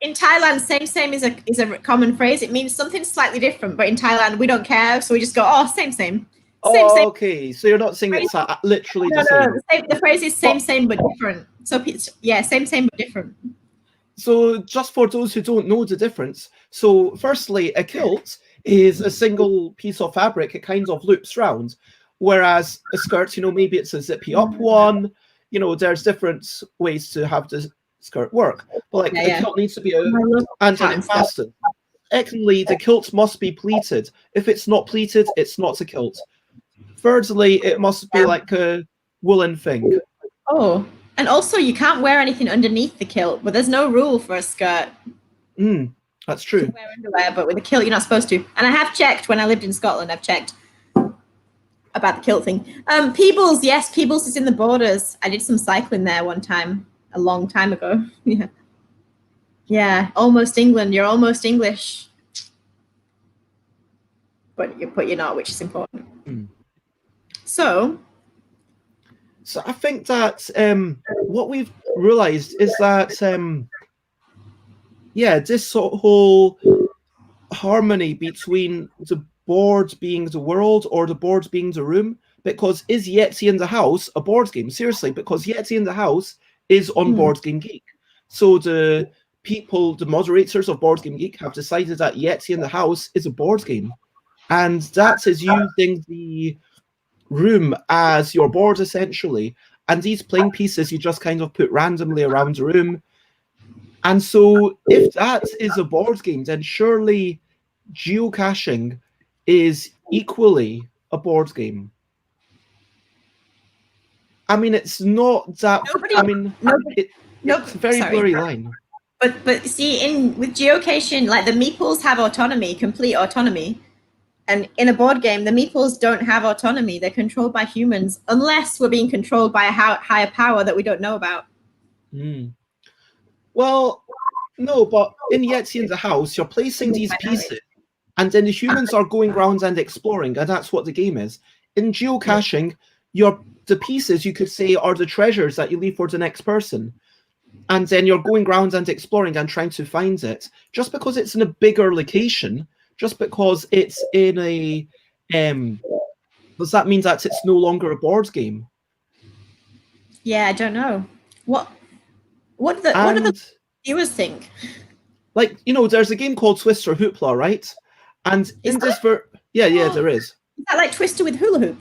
In Thailand, same is a common phrase. It means something slightly different, but in Thailand we don't care, so we just go, oh, same. Okay. So you're not saying it's literally the same. The phrase is same but different. So yeah, same but different. So just for those who don't know the difference, so firstly, a kilt is a single piece of fabric. It kind of loops round, whereas a skirt, maybe it's a zippy up one. There's different ways to have the skirt work. But a kilt needs to be fastened. Secondly, the kilt must be pleated. If it's not pleated, it's not a kilt. Thirdly, it must be like a woolen thing. Oh, and also you can't wear anything underneath the kilt, but there's no rule for a skirt. That's true. You can wear underwear, but with a kilt, you're not supposed to. And I have checked when I lived in Scotland. I've checked about the kilt thing. Peebles, yes, Peebles is in the Borders. I did some cycling there one time, a long time ago. Yeah, almost England. You're almost English, but you're not, which is important. So I think that what we've realized is that this whole harmony between the board being the world or the board being the room, because is Yeti in the House a board game? Seriously, because Yeti in the House is on Board Game Geek. So the moderators of Board Game Geek have decided that Yeti in the House is a board game. And that is using the room as your board, essentially. And these playing pieces you just kind of put randomly around the room. And so if that is a board game, then surely geocaching is equally a board game. I mean, it's not that. It's a very blurry line. But see, with geocaching, like the meeples have autonomy, complete autonomy. And in a board game, the meeples don't have autonomy. They're controlled by humans, unless we're being controlled by a higher power that we don't know about. Well, no, but in Yeti in the House, you're placing these pieces, and then the humans are going around and exploring, and that's what the game is. In geocaching, the pieces, you could say, are the treasures that you leave for the next person. And then you're going around and exploring and trying to find it. Just because it's in a bigger location, just because it's in a does that mean that it's no longer a board game? Yeah, I don't know. What do the viewers think? Like, there's a game called Twister Hoopla, right? And in this there is. Is that like Twister with hula hoop?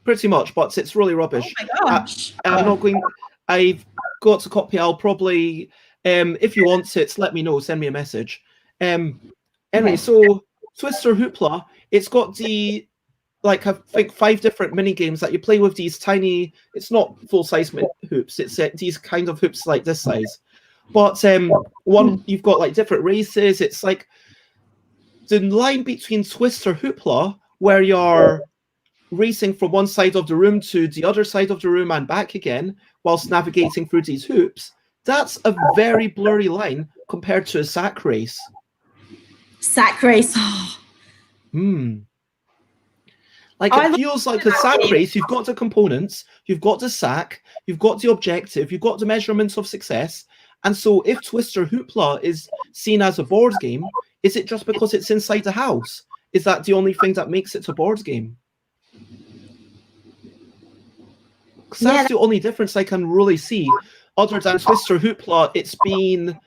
Pretty much, but it's really rubbish. Oh my gosh. I'm not going. I've got a copy. I'll probably, if you want it, let me know. Send me a message. Anyway, so Twister Hoopla, it's got I think 5 different mini games that you play with these tiny. It's not full size hoops. It's these kind of hoops like this size. But you've got like different races. It's like the line between Twister Hoopla, where you're racing from one side of the room to the other side of the room and back again, whilst navigating through these hoops. That's a very blurry line compared to a sack race. Sack race. It feels like a sack race. You've got the components, you've got the sack, you've got the objective, you've got the measurements of success. And so if Twister Hoopla is seen as a board game, is it just because it's inside the house? Is that the only thing that makes it a board game? Because that's the only difference I can really see. Other than Twister Hoopla, it's been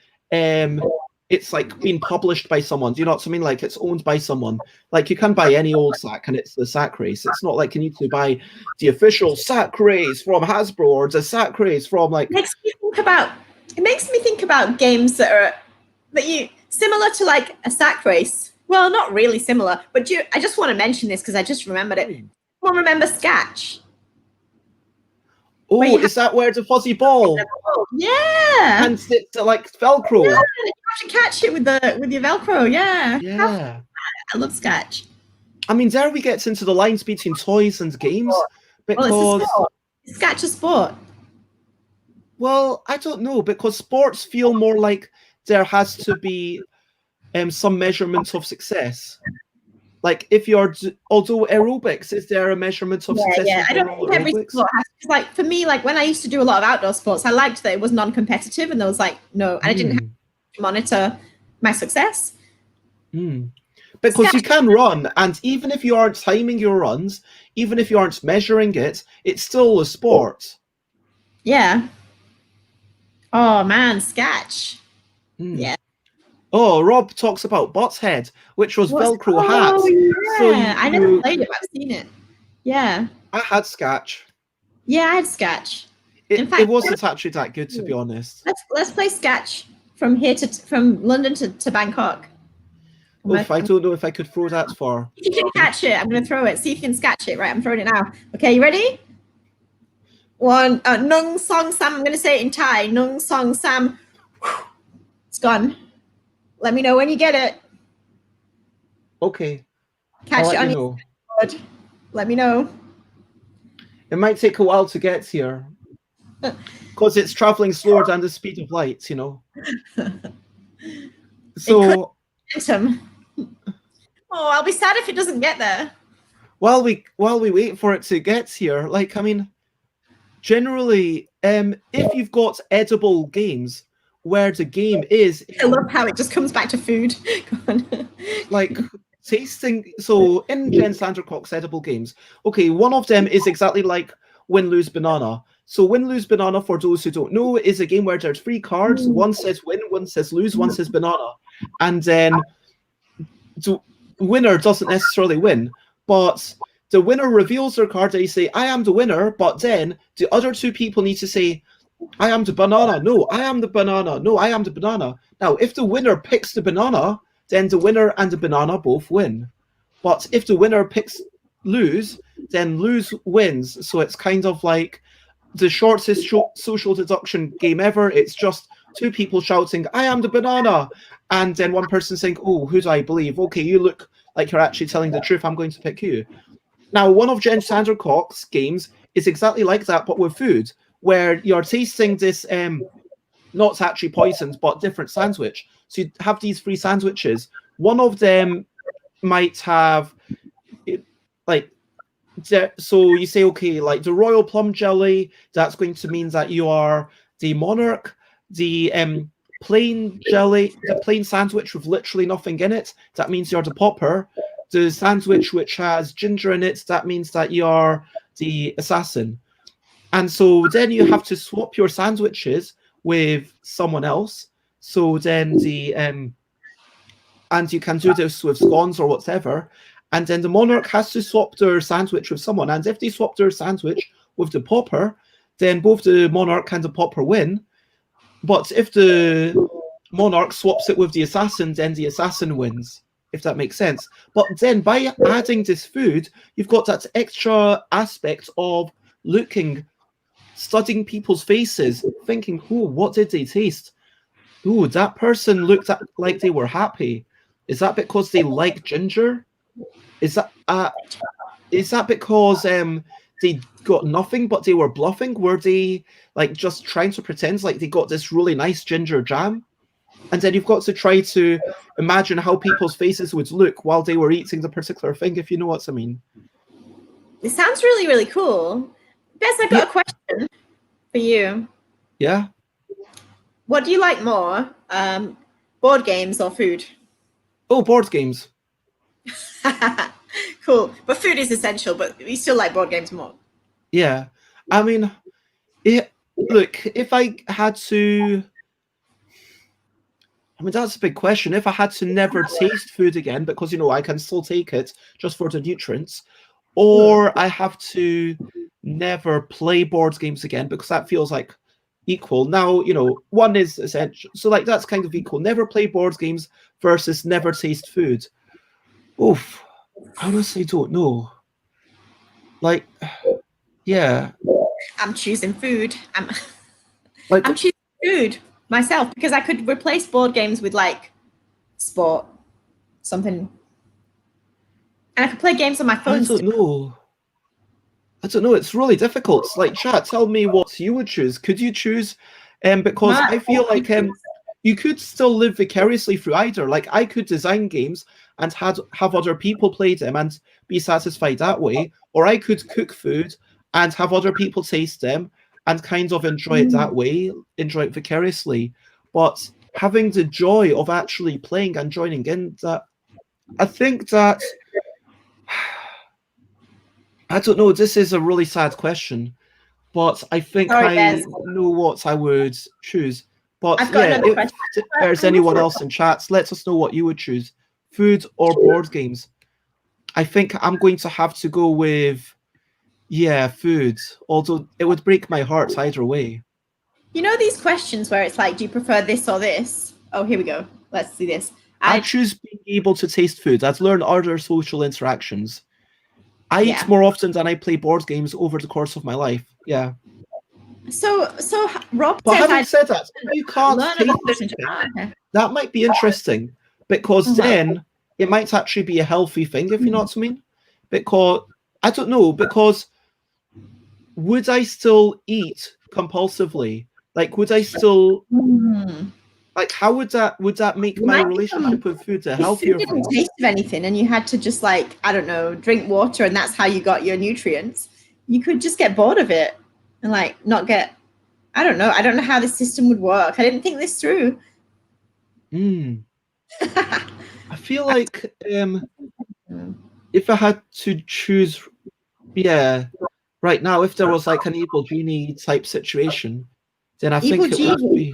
it's like being published by someone. Do you know what I mean? Like it's owned by someone. Like you can buy any old sack and it's the sack race. It's not like you need to buy the official sack race from Hasbro or the sack race from like. It makes me think about games that you similar to like a sack race. Well, not really similar, but I just want to mention this because I just remembered it. Everyone remember Scatch? Oh, is that where the fuzzy ball? Yeah. And it's like Velcro. Yeah, you have to catch it with your Velcro. Yeah. Yeah. I love Scotch. I mean, there we get into the lines between toys and games Well, it's a because, sport. Is Scotch a sport? well, I don't know, because sports feel more like there has to be some measurement of success. Like if you're, although aerobics, is there a measurement of success Yeah. in I don't general think every aerobics? sport has, because like for me, like when I used to do a lot of outdoor sports, I liked that it was non-competitive and there was like no, and I didn't have to monitor my success. Because you Scotch, can run, and even if you aren't timing your runs, even if you aren't measuring it, it's still a sport. yeah. Oh man, Scotch. Yeah. Oh, Rob talks about Butthead, which was Velcro hat. Oh, So yeah. I never played it, but I've seen it. Yeah. I had Scotch. Yeah, I had Scotch. In fact, It wasn't actually that good, to be honest. let's play Scotch from here from London to Bangkok. Oof, I don't know if I could throw that far. If you can catch it, I'm going to throw it. See if you can catch it. Right, I'm throwing it now. Okay, you ready? One, Nung Song Sam. I'm going to say it in Thai. Nung Song Sam. It's gone. Let me know when you get it. Okay. Catch it on your board. Let me know. It might take a while to get here. Because it's traveling slower than the speed of light, you know. So oh, I'll be sad if it doesn't get there. While we wait for it to get here, like, I mean, generally, if you've got edible games where the game is, I love how it just comes back to food. like tasting. So in Jen Sandercock's edible games, okay, one of them is exactly like Win Lose Banana. So Win Lose Banana, for those who don't know, is a game where there's 3 cards. One says win, one says lose, one says banana, and then the winner doesn't necessarily win, but the winner reveals their card. They say, I am the winner, but then the other 2 people need to say, I am the banana. No, I am the banana. No, I am the banana. Now, if the winner picks the banana, then the winner and the banana both win. But if the winner picks lose, then lose wins. So it's kind of like the shortest social deduction game ever. It's just 2 people shouting, I am the banana. And then one person saying, oh, who do I believe? Okay, you look like you're actually telling the truth. I'm going to pick you. Now, one of Jen Sandercock's games is exactly like that, but with food, where you're tasting this, not actually poisoned, but different sandwich. So you have these 3 sandwiches. One of them might have, like, so you say, okay, like the royal plum jelly, that's going to mean that you are the monarch. The plain jelly, the plain sandwich with literally nothing in it, that means you're the pauper. The sandwich which has ginger in it, that means that you're the assassin. And so then you have to swap your sandwiches with someone else. So then and you can do this with scones or whatever. And then the monarch has to swap their sandwich with someone. And if they swap their sandwich with the pauper, then both the monarch and the pauper win. But if the monarch swaps it with the assassin, then the assassin wins, if that makes sense. But then by adding this food, you've got that extra aspect of looking, studying people's faces, thinking, oh, what did they taste? Ooh, that person looked like they were happy. Is that because they like ginger? Is that because they got nothing but they were bluffing? Were they like just trying to pretend like they got this really nice ginger jam? And then you've got to try to imagine how people's faces would look while they were eating the particular thing, if you know what I mean. It sounds really, really cool. Bess, I got a question for you. Yeah? What do you like more, board games or food? Oh, board games. Cool. But food is essential, but we still like board games more. Yeah. I mean, look, if I had to... I mean, that's a big question. If I had to never taste food again, because, you know, I can still take it just for the nutrients, or I have to never play board games again, because that feels like equal. Now, you know, one is essential. So, like, that's kind of equal. Never play board games versus never taste food. Oof. I honestly don't know. Like, yeah. I'm choosing food. I'm Like, choosing food myself because I could replace board games with like sport, something And I can play games on my phone. I don't know. It's really difficult. Like, chat, tell me what you would choose. Could you choose? Because I feel like you could still live vicariously through either. Like, I could design games and have other people play them and be satisfied that way, or I could cook food and have other people taste them and kind of enjoy it that way, enjoy it vicariously. But having the joy of actually playing and joining in, that I think that I don't know. This is a really sad question, but I think I know what I would choose. But I've got another if question. there's anyone else in chats, let us know what you would choose: food or board games. I think I'm going to have to go with food. Although it would break my heart either way. You know these questions where it's like, do you prefer this or this? Oh, here we go. Let's see this. I choose being able to taste food. I'd learn other social interactions. I eat more often than I play board games over the course of my life. Yeah. So Rob but says having said that, you can't taste that might be interesting, because then it might actually be a healthy thing, if you know what I mean. Because I don't know, because would I still eat compulsively? Like, would I still like, how would that make my relationship with food a healthier thing? If you didn't taste of anything and you had to just, like, I don't know, drink water and that's how you got your nutrients, you could just get bored of it and, like, not get, I don't know how this system would work. I didn't think this through. I feel like if I had to choose, right now, if there was like an evil genie type situation, then I think it would be.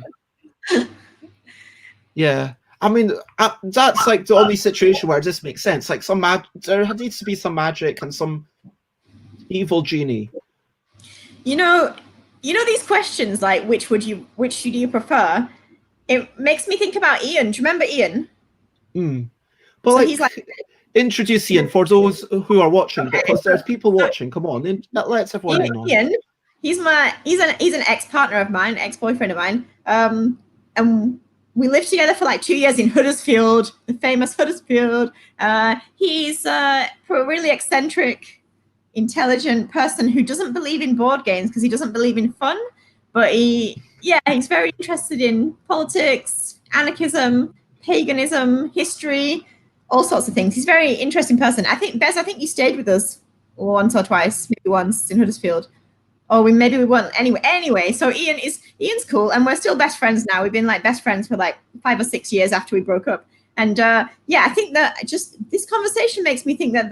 Yeah, I mean, that's like the only situation where this makes sense. Like, there needs to be some magic and some evil genie. You know these questions, like, which do you prefer? It makes me think about Ian. Do you remember Ian? But so he's like, introduce Ian for those who are watching, because there's people watching. Come on, let's everyone in on. Ian, he's an ex-partner of mine, ex-boyfriend of mine. And we lived together for like 2 years in Huddersfield, the famous Huddersfield. He's a really eccentric, intelligent person who doesn't believe in board games because he doesn't believe in fun, but he's very interested in politics, anarchism, paganism, history, all sorts of things. He's a very interesting person. I think, Bez, you stayed with us once or twice, maybe once in Huddersfield. Or maybe we weren't. Anyway, so Ian's cool, and we're still best friends now. We've been like best friends for like 5 or 6 years after we broke up. And I think that just this conversation makes me think that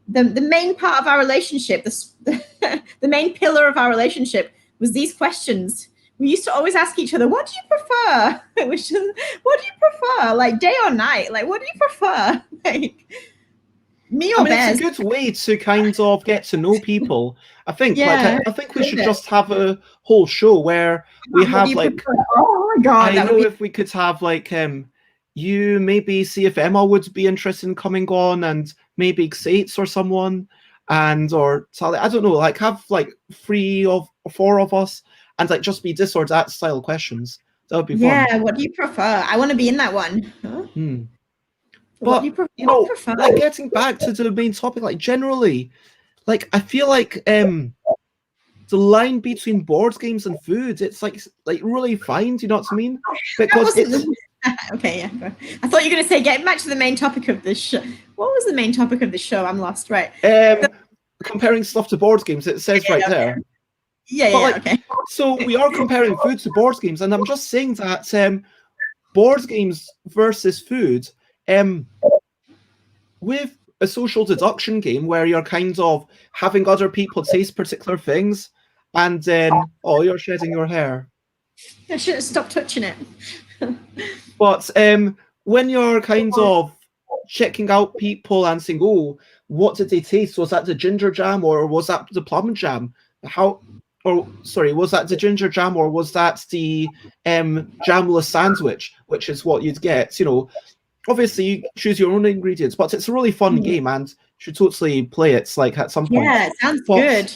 the main part of our relationship, the main pillar of our relationship, was these questions. We used to always ask each other, what do you prefer? What do you prefer? Like, day or night? Like, what do you prefer? Like, me or Bez? It's a good way to kind of get to know people. I think, I think we should just have a whole show where we have like, oh my God, I know if we could have like, you maybe see if Emma would be interested in coming on, and maybe Xates or someone, or Sally, I don't know, like have like 3 or 4 of us, and like just be this or that style questions. That would be fun. Yeah, what do you prefer? I want to be in that one. Huh? But like getting back to the main topic, like generally, like I feel like the line between board games and food, it's like really fine. Do you know what I mean? Because okay, yeah. I thought you were going to say getting back to the main topic of this show. What was the main topic of the show? I'm lost. Right. Comparing stuff to board games. It says there. Yeah. Okay. So we are comparing food to board games, and I'm just saying that board games versus food. With a social deduction game where you're kind of having other people taste particular things, and then you're shedding your hair. I should have stopped touching it. But when you're kind of checking out people and saying, "Oh, what did they taste? Was that the ginger jam or was that the plum jam? Was that the ginger jam or was that the jamless sandwich?" Which is what you'd get, Obviously, you choose your own ingredients, but it's a really fun game, and you should totally play it like at some point. Yeah, it sounds good.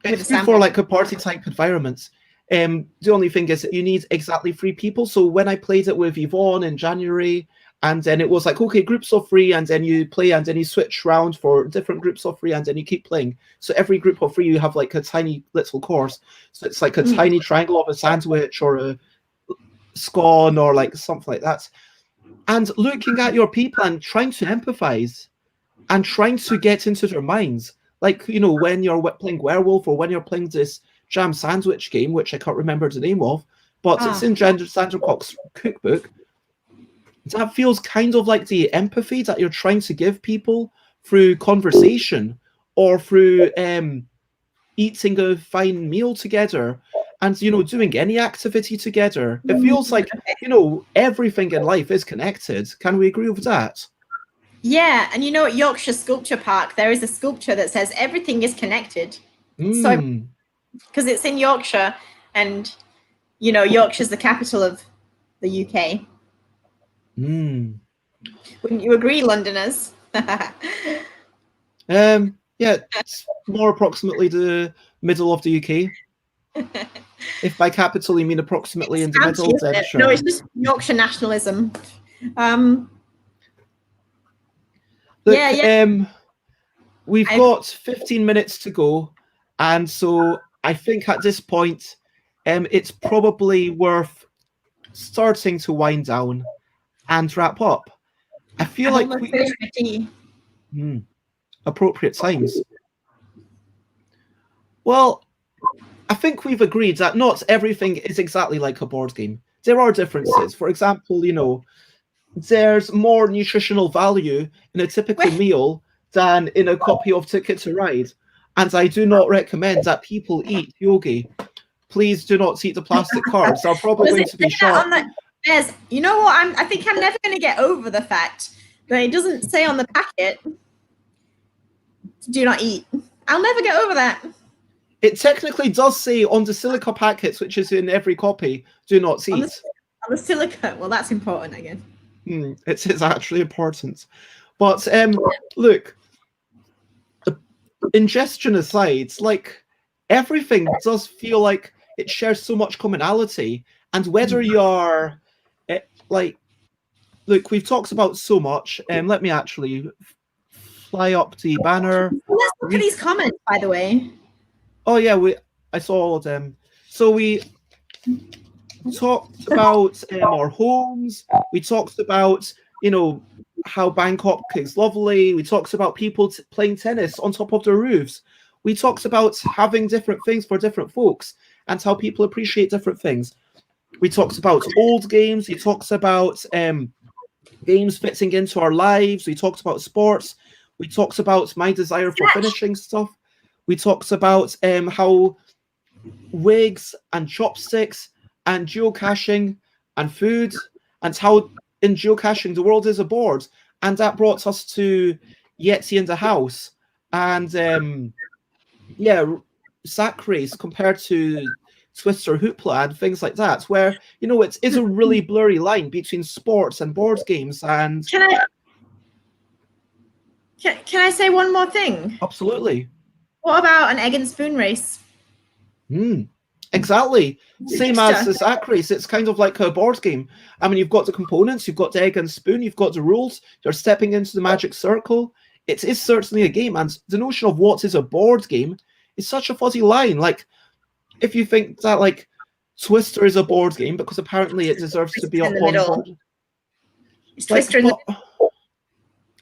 It's good for like a party type environment. The only thing is that you need exactly 3 people. So when I played it with Yvonne in January, And then it was like, okay, groups of 3, and then you play, and then you switch around for different groups of 3, and then you keep playing. So every group of 3, you have like a tiny little course. So it's like a tiny triangle of a sandwich or a scone or like something like that. And looking at your people and trying to empathize and trying to get into their minds. Like, you know, when you're playing Werewolf or when you're playing this jam sandwich game, which I can't remember the name of, but it's in Sandra Cox's cookbook. That feels kind of like the empathy that you're trying to give people through conversation or through eating a fine meal together and, you know, doing any activity together. It feels like, you know, everything in life is connected. Can we agree with that? Yeah, and you know, at Yorkshire Sculpture Park, there is a sculpture that says everything is connected. So, because it's in Yorkshire, and, you know, Yorkshire's the capital of the UK. Wouldn't you agree, Londoners? Yeah, it's more approximately the middle of the UK. If by capital you mean approximately in the middle, then sure. No, it's just Yorkshire nationalism. Look, we've got 15 minutes to go, and so I think at this point, it's probably worth starting to wind down and wrap up. I feel like appropriate times. Well, I think we've agreed that not everything is exactly like a board game. There are differences. For example, you know, there's more nutritional value in a typical meal than in a copy of Ticket to Ride. And I do not recommend that people eat yogi. Please do not eat the plastic cards. They're probably going to be sharp. Yes, you know what? I think I'm never going to get over the fact that it doesn't say on the packet, do not eat. I'll never get over that. It technically does say on the silica packets, which is in every copy, do not eat. On the silica, well, that's important again. It's actually important. But look, ingestion aside, like everything does feel like it shares so much commonality. And whether you're like, look, we've talked about so much. Let me actually fly up the banner. Let's look at these comments, by the way. Oh yeah, I saw all of them. So we talked about our homes. We talked about, you know, how Bangkok is lovely. We talked about people playing tennis on top of their roofs. We talked about having different things for different folks and how people appreciate different things. We talked about old games. We talked about games fitting into our lives. We talked about sports. We talked about my desire for finishing stuff. We talked about how wigs and chopsticks and geocaching and food and how in geocaching the world is a board. And that brought us to Yeti in the House and sack race compared to Twister Hoopla and things like that, where, you know, it is a really blurry line between sports and board games. And can I say one more thing? Absolutely. What about an egg and spoon race? Exactly. Same as the sack race. It's kind of like a board game. I mean, you've got the components, you've got the egg and spoon, you've got the rules, you're stepping into the magic circle. It is certainly a game. And the notion of what is a board game is such a fuzzy line. Like, if you think that, like, Twister is a board game because apparently it deserves to be up on board. Twister in the middle.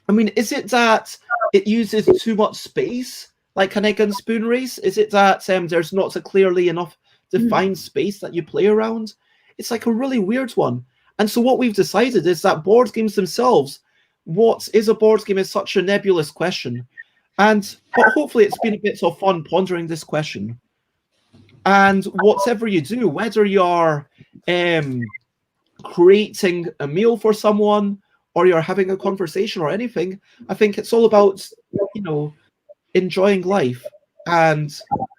I mean, is it that it uses too much space, like an egg and spoon race? Is it that there's not a clearly enough defined space that you play around? It's like a really weird one. And so what we've decided is that board games themselves, what is a board game, is such a nebulous question. But hopefully it's been a bit of fun pondering this question. And whatever you do, whether you're creating a meal for someone or you're having a conversation or anything, I think it's all about, you know, enjoying life and,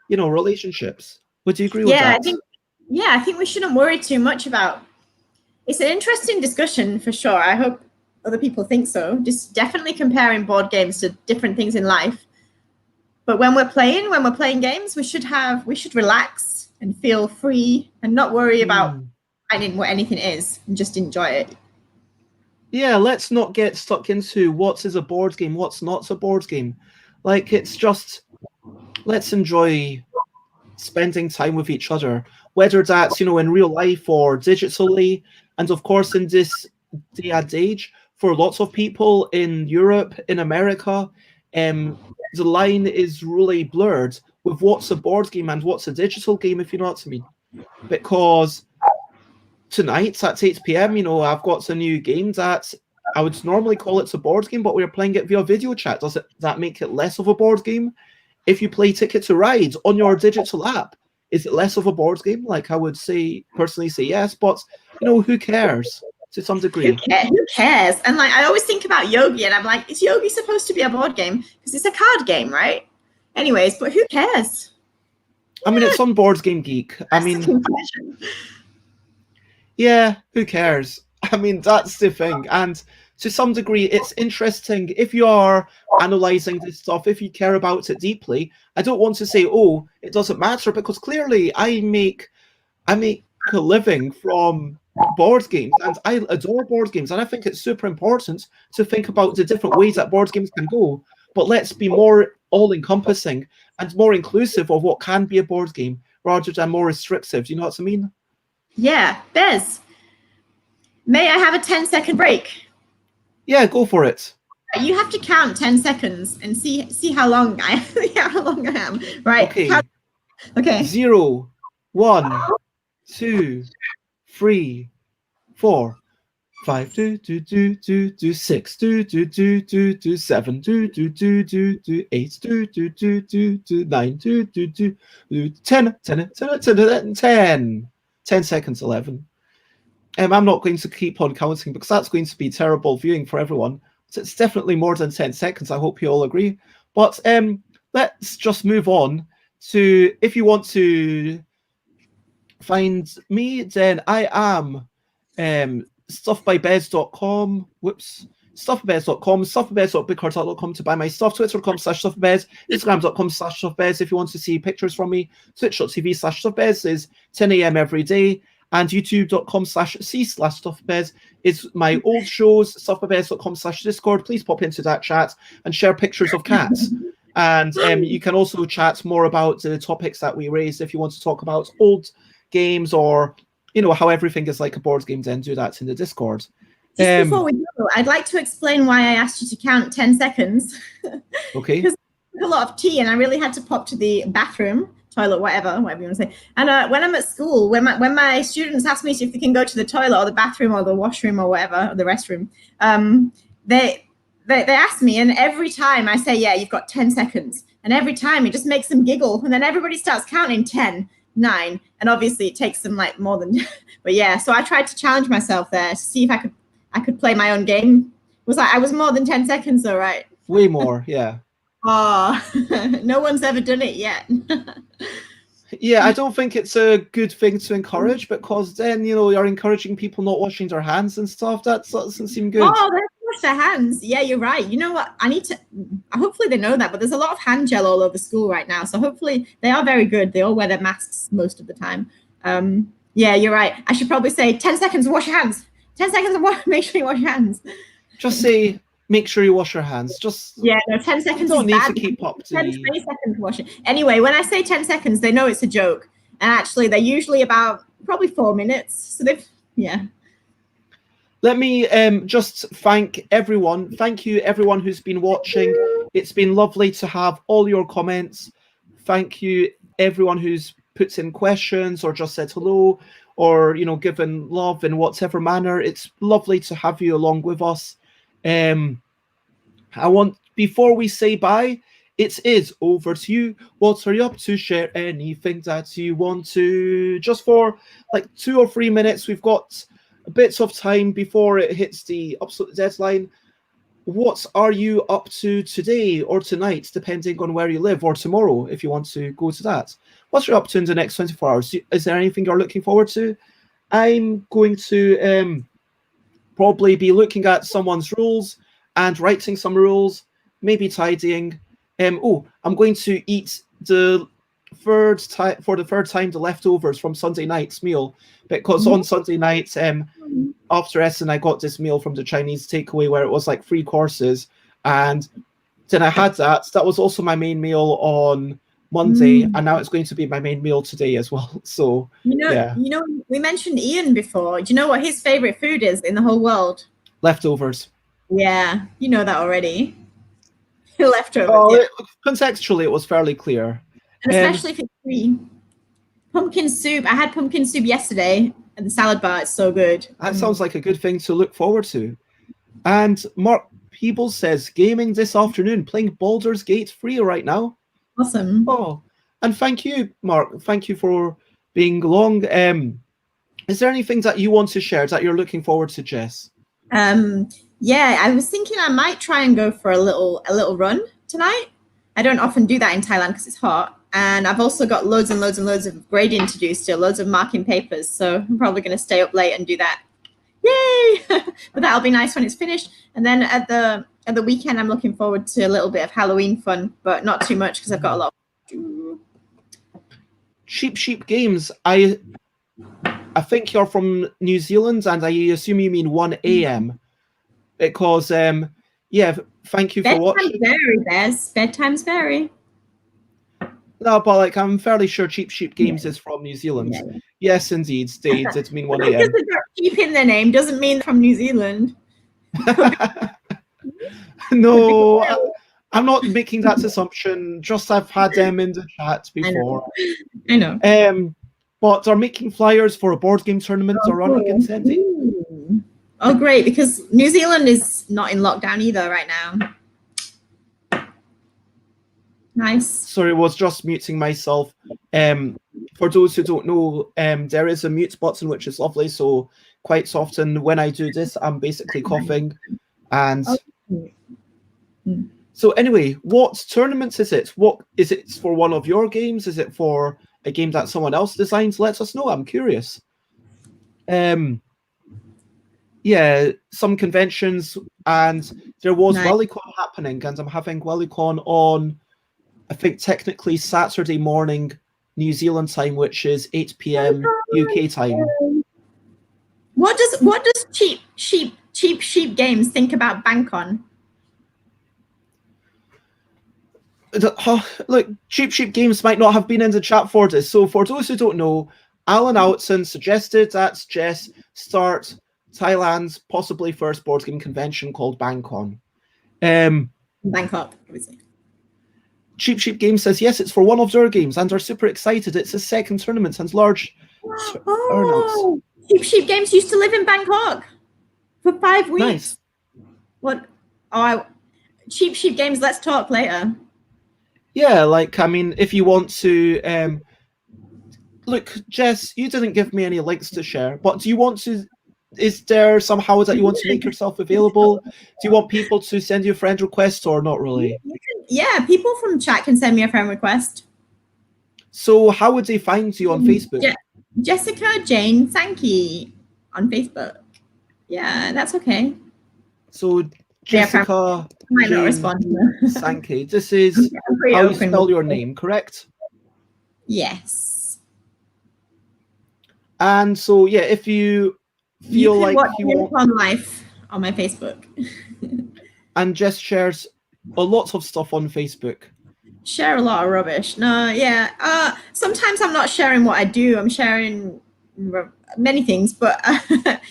you know, relationships. Would you agree with that? I think we shouldn't worry too much about. It's an interesting discussion for sure. I hope other people think so. Just definitely comparing board games to different things in life. But when we're playing games, we should relax and feel free and not worry about finding what anything is and just enjoy it. Yeah, let's not get stuck into what is a board game, what's not a board game. Like, it's just, let's enjoy spending time with each other, whether that's, in real life or digitally. And of course, in this day and age, for lots of people in Europe, in America, the line is really blurred with what's a board game and what's a digital game, if you know what I mean. Because tonight at 8 p.m., I've got a new game that I would normally call it a board game, but we're playing it via video chat. Does that make it less of a board game? If you play Ticket to Ride on your digital app, is it less of a board game? Like, I would personally say yes, but who cares to some degree? Who cares? And like, I always think about Yogi, and I'm like, is Yogi supposed to be a board game? Because it's a card game, right? Anyways, but who cares? I mean, it's on Board Game Geek. I mean, yeah, who cares? I mean, that's the thing. And to some degree, it's interesting if you are analyzing this stuff, if you care about it deeply. I don't want to say, oh, it doesn't matter, because clearly I make a living from board games, and I adore board games, and I think it's super important to think about the different ways that board games can go. But let's be more all-encompassing and more inclusive of what can be a board game rather than more restrictive. Do you know what I mean? Yeah, Bez, may I have a 10-second break? Yeah, go for it. You have to count 10 seconds and see how long I am. Right. Okay. Okay. 0, 1, 2, 3, 4, 5, 6, 7, 8, 9, 10 seconds, 11. I'm not going to keep on counting because that's going to be terrible viewing for everyone. So it's definitely more than 10 seconds. I hope you all agree. But let's just move on to, if you want to find me, then I am stuffbybez.com. Whoops. Stuffbybez.com, stuffbybez.bigcartel.com to buy my stuff, twitter.com/stuffbez, instagram.com/stuffbez if you want to see pictures from me, twitch.tv/stuffbez is 10 a.m. every day, and youtube.com/c/stuffbez is my old shows, stuffbybez.com/discord. Please pop into that chat and share pictures of cats. And you can also chat more about the topics that we raised. If you want to talk about old games or, how everything is like a board game, then do that in the Discord. Just before we go, I'd like to explain why I asked you to count 10 seconds. Okay. Because I took a lot of tea and I really had to pop to the bathroom, toilet, whatever you want to say. And when I'm at school, when my students ask me if they can go to the toilet or the bathroom or the washroom or whatever, or the restroom, they ask me, and every time I say, yeah, you've got 10 seconds. And every time it just makes them giggle. And then everybody starts counting 10, 9. And obviously it takes them like more than, but yeah. So I tried to challenge myself there to see if I could play my own game. I was more than 10 seconds, though, right? Way more, yeah. Oh, no one's ever done it yet. Yeah, I don't think it's a good thing to encourage, because then, you're encouraging people not washing their hands and stuff. That doesn't seem good. Oh, they wash their hands. Yeah, you're right. You know what? Hopefully they know that, but there's a lot of hand gel all over school right now. So hopefully they are very good. They all wear their masks most of the time. Yeah, you're right. I should probably say 10 seconds, wash your hands. 10 seconds and make sure you wash your hands. Just say, make sure you wash your hands. Just 10 seconds. You don't need to keep up to 10 20 seconds to wash it. Anyway, when I say 10 seconds, they know it's a joke. And actually, they're usually about probably 4 minutes. So yeah. Let me just thank everyone. Thank you, everyone who's been watching. It's been lovely to have all your comments. Thank you, everyone who's put in questions or just said hello, or given love in whatever manner. It's lovely to have you along with us. Before we say bye, it is over to you. What are you up to? Share anything that you want to. Just for like 2 or 3 minutes. We've got bits of time before it hits the absolute deadline. What are you up to today or tonight, depending on where you live, or tomorrow if you want to go to that? What you're up to in the next 24 hours? Is there anything you're looking forward to? I'm going to probably be looking at someone's rules and writing some rules, maybe tidying. I'm going to eat the for the third time the leftovers from Sunday night's meal, because on Sunday night, after Essen, I got this meal from the Chinese takeaway where it was like 3 courses, and then I had that. That was also my main meal on Monday, and now it's going to be my main meal today as well. So yeah, we mentioned Ian before. Do you know what his favorite food is in the whole world? leftovers. Yeah, you know that already. Leftovers. Oh, Yeah. Contextually, it was fairly clear. And especially if it's free. Pumpkin soup. I had pumpkin soup yesterday at the salad bar. It's so good. That sounds like a good thing to look forward to. And Mark Peebles says, gaming this afternoon, playing Baldur's Gate 3 right now. Awesome. Oh, and thank you, Mark. Thank you for being along. Is there anything that you want to share that you're looking forward to, Jess? Yeah, I was thinking I might try and go for a little run tonight. I don't often do that in Thailand because it's hot. And I've also got loads and loads and loads of grading to do still, loads of marking papers. So I'm probably going to stay up late and do that. Yay! But that'll be nice when it's finished. And then at the weekend, I'm looking forward to a little bit of Halloween fun, but not too much because I've got a lot to do. Sheep Games, I think you're from New Zealand, and I assume you mean 1 a.m. because, yeah, thank you for watching. Bedtimes vary. No, but like I'm fairly sure Sheep Games is from New Zealand. Yeah. Yes, indeed, they did mean 1 a.m. Because they've got sheep in their name doesn't mean from New Zealand. No, I'm not making that assumption. Just I've had them in the chat before. I know. But they're making flyers for a board game tournament they're running in Sandy. Oh, great! Because New Zealand is not in lockdown either right now. Nice. Sorry, I was just muting myself. For those who don't know, there is a mute button, which is lovely. So quite often when I do this, I'm basically coughing. And so anyway, what tournament is it? What is it for? One of your games? Is it for a game that someone else designed? Let us know. I'm curious. Yeah, some conventions, and there was WillyCon happening, and I'm having WillyCon on, I think technically Saturday morning New Zealand time, which is 8 p.m. UK time. What does Cheap Sheep Games think about BankOn? Look, Cheap Sheep Games might not have been in the chat for this. So for those who don't know, Alan Outson suggested that Jess start Thailand's possibly first board game convention called BankOn. Bangkok, obviously. Cheap Sheep Games says, yes, it's for one of their games, and they're super excited. It's a second tournament and large turnouts. Cheap Sheep Games used to live in Bangkok for 5 weeks. Nice. What? Oh, Cheap Sheep Games, let's talk later. Yeah, like, I mean, if you want to... look, Jess, you didn't give me any links to share, but do you want to... Is there somehow that you want to make yourself available? Do you want people to send you a friend request or not really? Yeah, people from chat can send me a friend request. So how would they find you on Facebook? Jessica Jane Sankey on Facebook. Yeah, that's okay. So Jessica Jane Sankey. This is how you spell your name, correct? Yes. And so, yeah, if you feel like you want on life on my Facebook. And Jess shares a lot of stuff on Facebook. Share a lot of rubbish. No, yeah. Sometimes I'm not sharing what I do. I'm sharing many things, but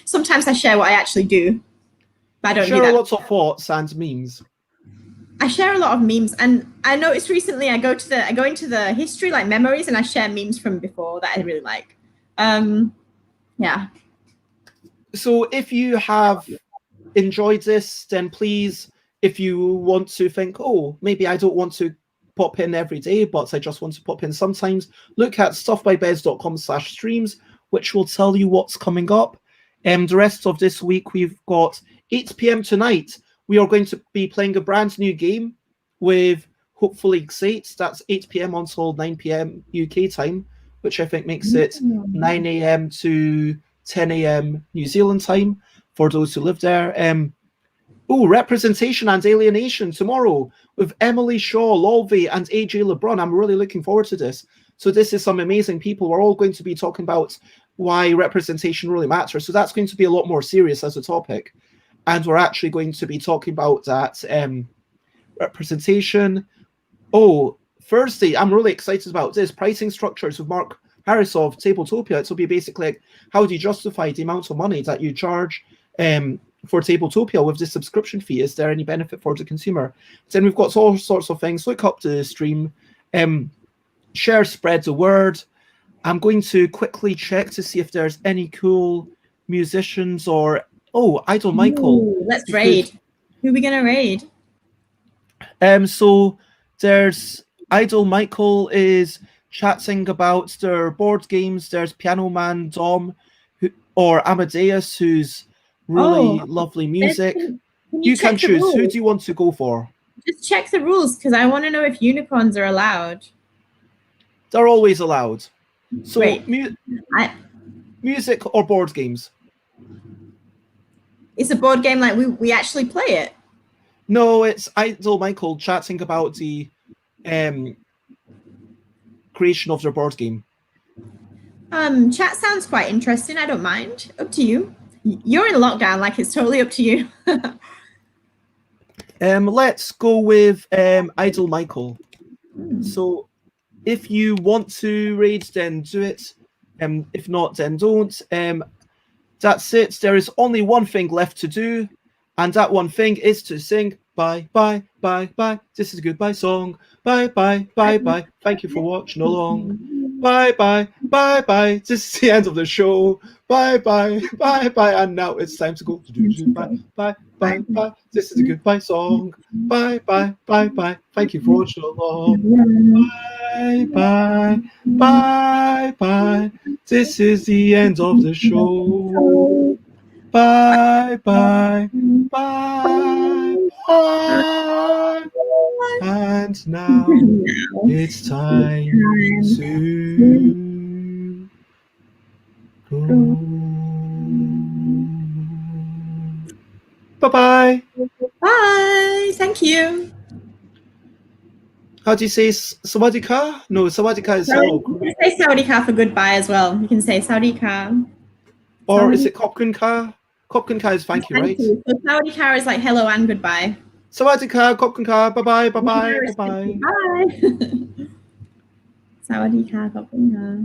sometimes I share what I actually do. But I don't share lots of thoughts and memes. I share a lot of memes, and I noticed recently I go into the history, like memories, and I share memes from before that I really like. Yeah. So if you have enjoyed this, then please, if you want to think, oh, maybe I don't want to pop in every day, but I just want to pop in sometimes, look at stuffbybez.com/streams, which will tell you what's coming up. The rest of this week, we've got 8 p.m. tonight. We are going to be playing a brand new game with hopefully Xate. That's 8 p.m. until 9 p.m. UK time, which I think makes it 9 a.m. to 10 a.m. New Zealand time for those who live there. Representation and Alienation tomorrow with Emily Shaw, Lolvey, and AJ LeBron. I'm really looking forward to this. So this is some amazing people. We're all going to be talking about why representation really matters. So that's going to be a lot more serious as a topic. And we're actually going to be talking about that representation. Oh, Thursday, I'm really excited about this. Pricing structures with Mark Harris of Tabletopia. It will be basically like, how do you justify the amount of money that you charge for Tabletopia with the subscription fee? Is there any benefit for the consumer? Then we've got all sorts of things. Look up the stream. Share, spread the word. I'm going to quickly check to see if there's any cool musicians or... Oh, Idol Michael. Ooh, let's raid. Who are we going to raid? So there's Idol Michael is chatting about their board games. There's Piano Man Dom or Amadeus, who's really lovely music. You can choose. Who do you want to go for? Just check the rules, because I want to know if unicorns are allowed. They're always allowed. So music or board games? It's a board game like we actually play it? No, it's Idol Michael chatting about the creation of their board game. Chat sounds quite interesting. I don't mind. Up to you. You're in lockdown, like it's totally up to you. Let's go with Idol Michael. So if you want to raid, then do it. If not, then don't. That's it. There is only one thing left to do, and that one thing is to sing bye, bye, bye, bye. This is a goodbye song. Bye, bye, bye, bye. Thank you for watching along. Bye, bye, bye, bye. This is the end of the show. Bye, bye, bye, bye. And now it's time to go. Bye, bye, bye, bye. This is a goodbye song. Bye, bye, bye, bye. Thank you for watching along. Bye, bye, bye, bye. This is the end of the show. Bye, bye, bye, bye. And now it's time to go. Bye-bye. Bye. Thank you. How do you say Sawadee Ka? No, Sawadee Ka is hello. You can say Sawadee Ka for goodbye as well. You can say Sawadee Ka. Or is it Kopkun Ka? Kopkun Ka is thank you, right? So Sawadee Ka is like hello and goodbye. Sawadee Ka, Kopkun Ka, bye-bye, bye-bye, bye-bye. Bye. Sawadee Ka, Kopkun Ka.